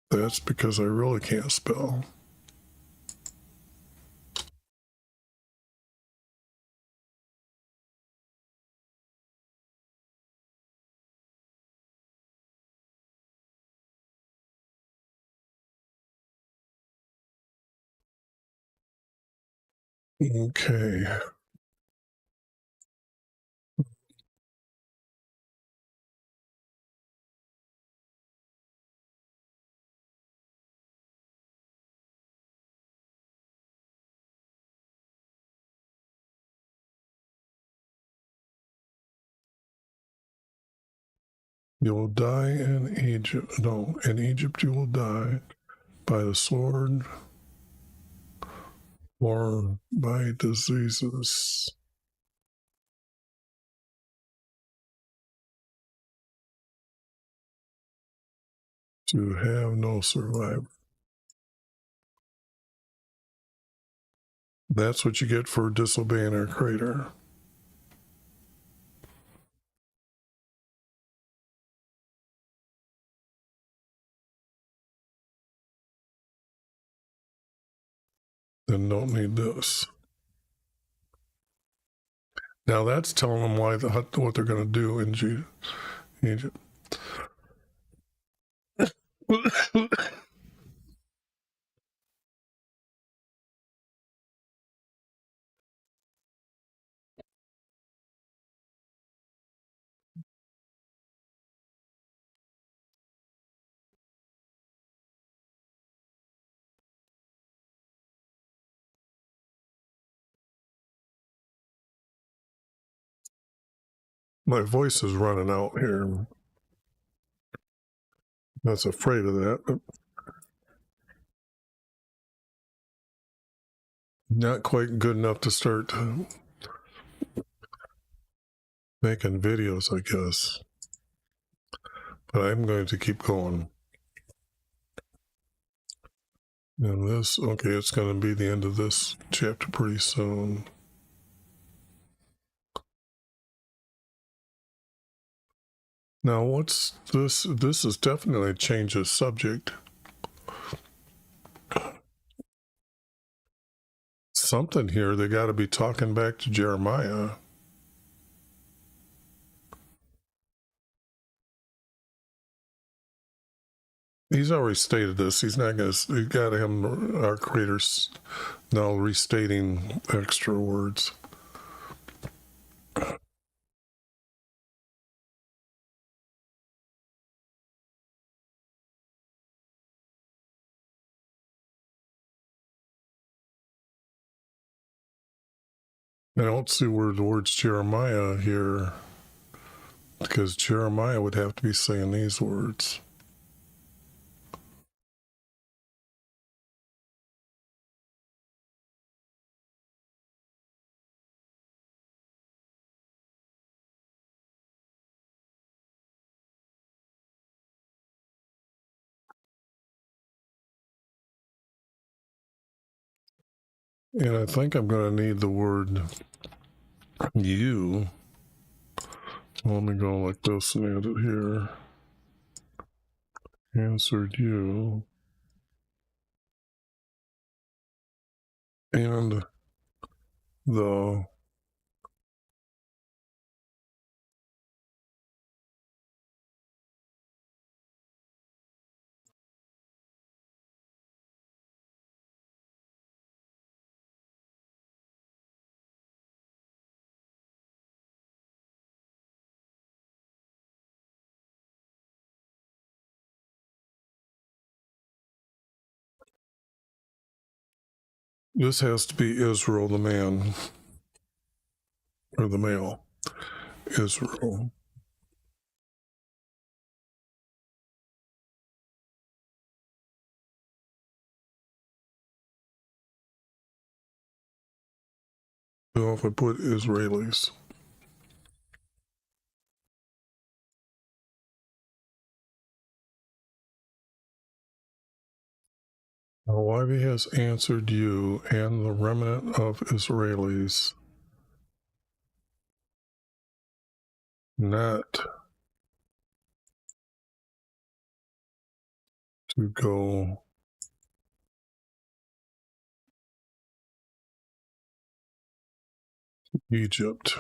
That's because I really can't spell. Okay. You will die in Egypt. No, in Egypt you will die by the sword or by diseases. To have no survivor. That's what you get for disobeying our Creator. Then don't need this. Now that's telling them what they're going to do in Egypt. My voice is running out here. I was afraid of that, but not quite good enough to start making videos, I guess. But I'm going to keep going. And this, okay, it's going to be the end of this chapter pretty soon. Now, what's this? This is definitely a change of subject. Something here, they got to be talking back to Jeremiah. He's already stated this. He's not going to, he got him, our creators, now restating extra words. I don't see where the words Jeremiah here, because Jeremiah would have to be saying these words. And I think I'm going to need the word you. Let me go like this and add it here. Answered you. And the this has to be Israel, the man, or the male. Israel. So if I put Israelis. Now YV has answered you and the remnant of Israelis not to go to Egypt.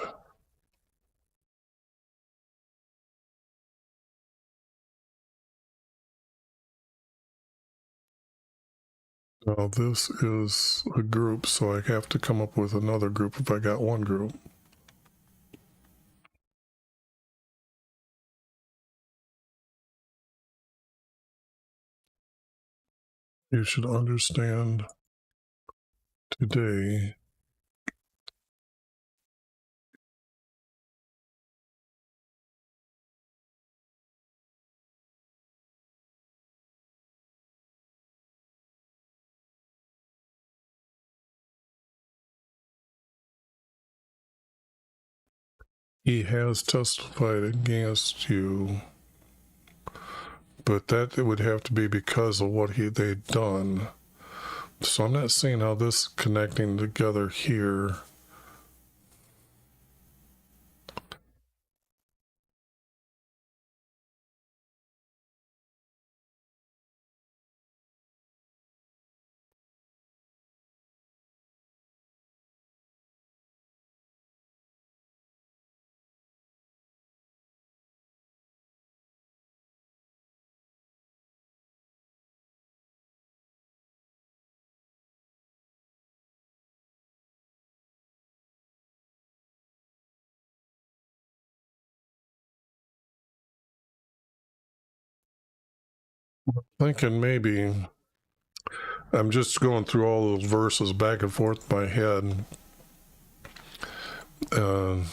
Now this is a group, so I have to come up with another group if I got one group. You should understand today he has testified against you, but that it would have to be because of what they'd done. So I'm not seeing how this connecting together here. Thinking maybe I'm just going through all those verses back and forth in my head, and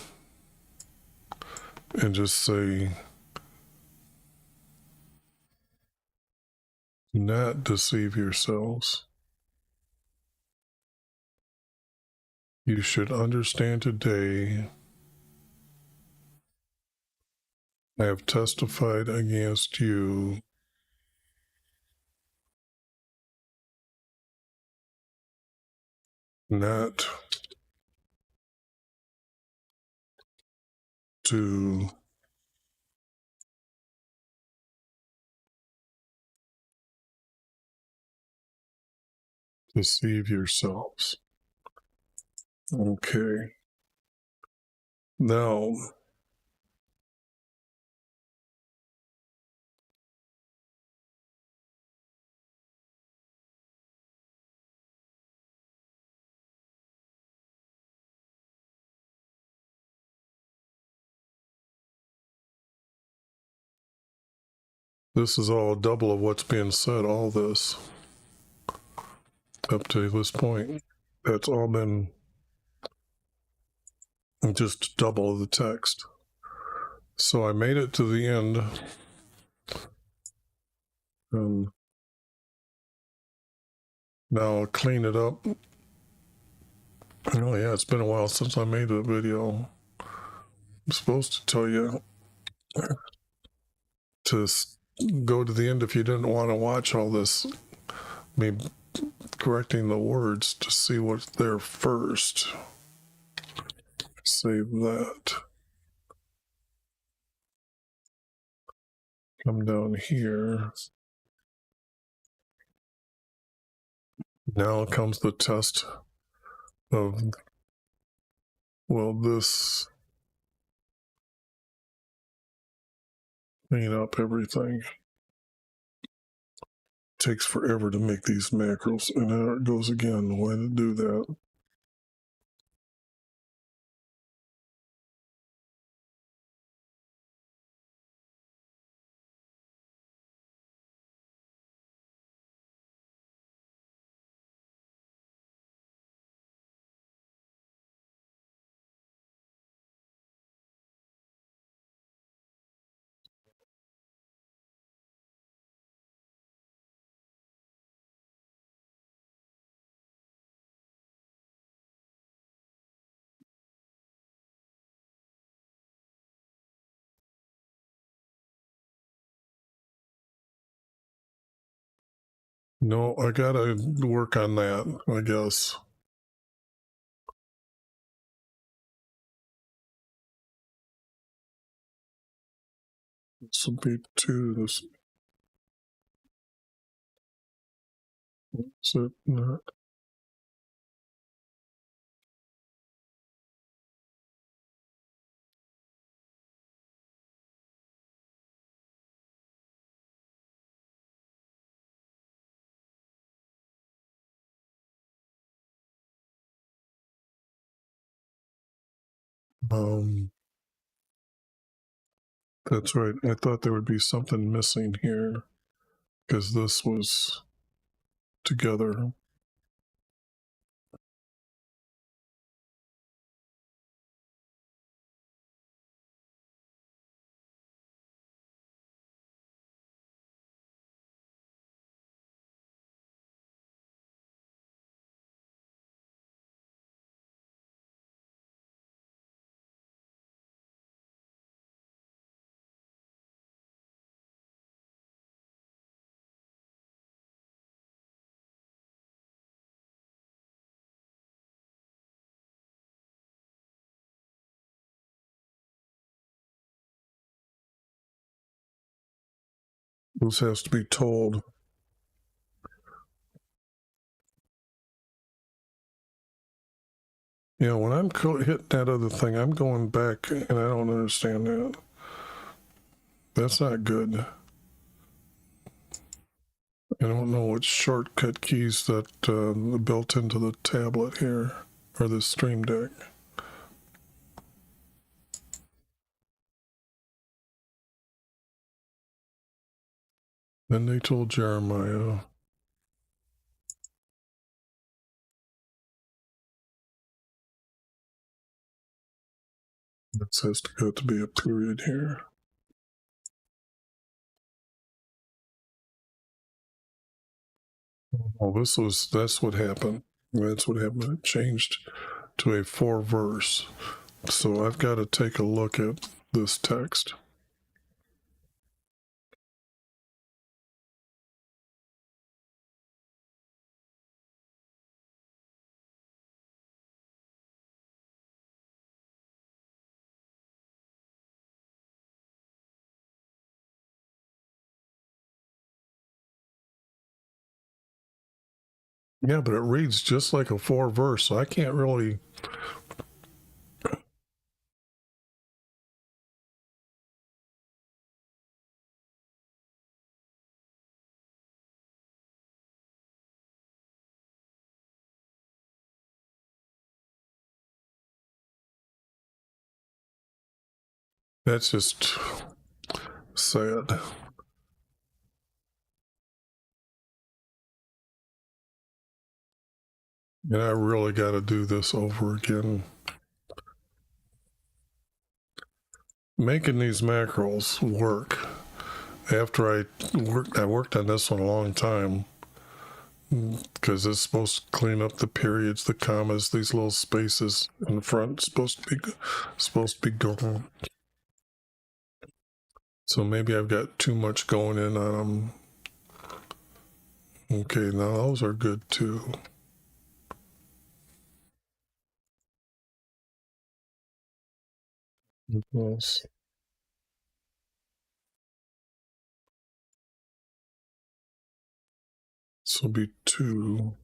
just say, do not deceive yourselves. You should understand today I have testified against you not to deceive yourselves. Okay. Now, this is all double of what's being said, all this, up to this point. That's all been just double of the text. So I made it to the end. Now I'll clean it up. Oh yeah, it's been a while since I made a video. I'm supposed to tell you to go to the end if you didn't want to watch all this, me correcting the words, to see what's there first. Save that. Come down here. Now comes the test of, well, this clean up everything. Takes forever to make these macros, and there it goes again, the way to do that. No, I gotta work on that, I guess. This will be 2. This is it. Not. That's right. I thought there would be something missing here because this was together. This has to be told. Yeah, when I'm hitting that other thing, I'm going back and I don't understand that. That's not good. I don't know what shortcut keys that built into the tablet here or the Stream Deck. Then they told Jeremiah. This has to go to be a period here. Oh, that's what happened. That's what happened. It changed to a 4 verse. So I've got to take a look at this text. Yeah, but it reads just like a 4 verse, so I can't really. That's just sad. And I really got to do this over again. Making these macros work. After I worked on this one a long time because it's supposed to clean up the periods, the commas, these little spaces in the front supposed to be gone. So maybe I've got too much going in on them. Okay, now those are good too. Yes. This will be 2.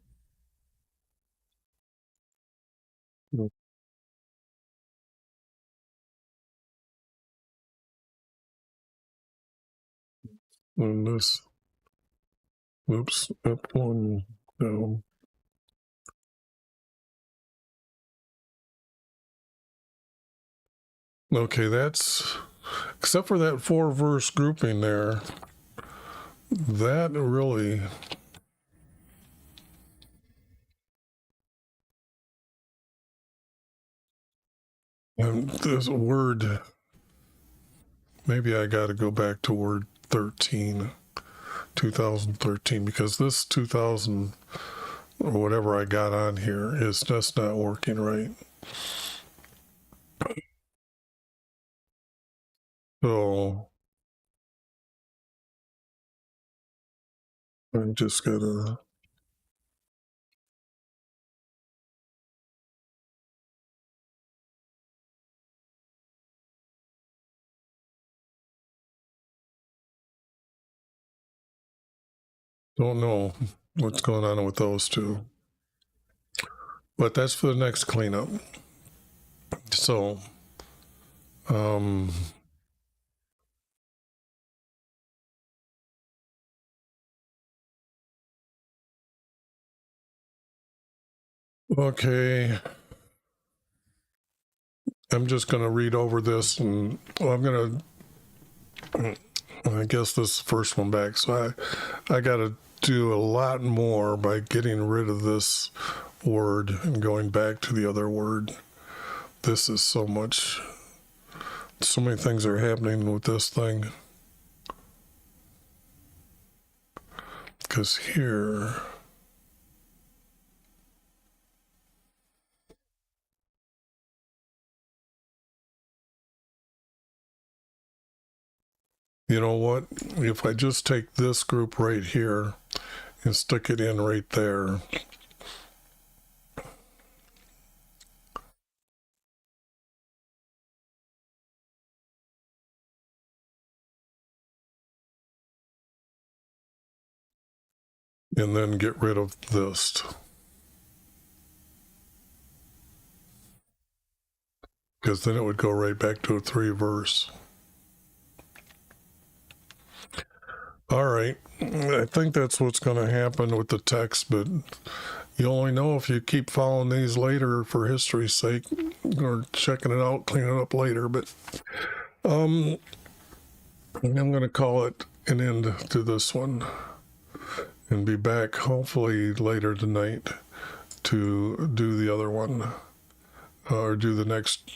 And this, oops, up 1 down. Okay, that's, except for that 4 verse grouping there, that really, and this word, maybe I got to go back to word 13, 2013, because this 2000 or whatever I got on here is just not working right. So I just gotta... Don't know what's going on with those two. But that's for the next cleanup. So, okay. I'm just going to read over this, and I'm going to, I guess this first one back. So I got to do a lot more by getting rid of this word and going back to the other word. This is so many things are happening with this thing. Because here, you know what? If I just take this group right here and stick it in right there, and then get rid of this. Because then it would go right back to a 3 verse. All right. I think that's what's going to happen with the text, but you only know if you keep following these later for history's sake, or checking it out, cleaning it up later. But I'm going to call it an end to this one and be back hopefully later tonight to do the other one, or do the next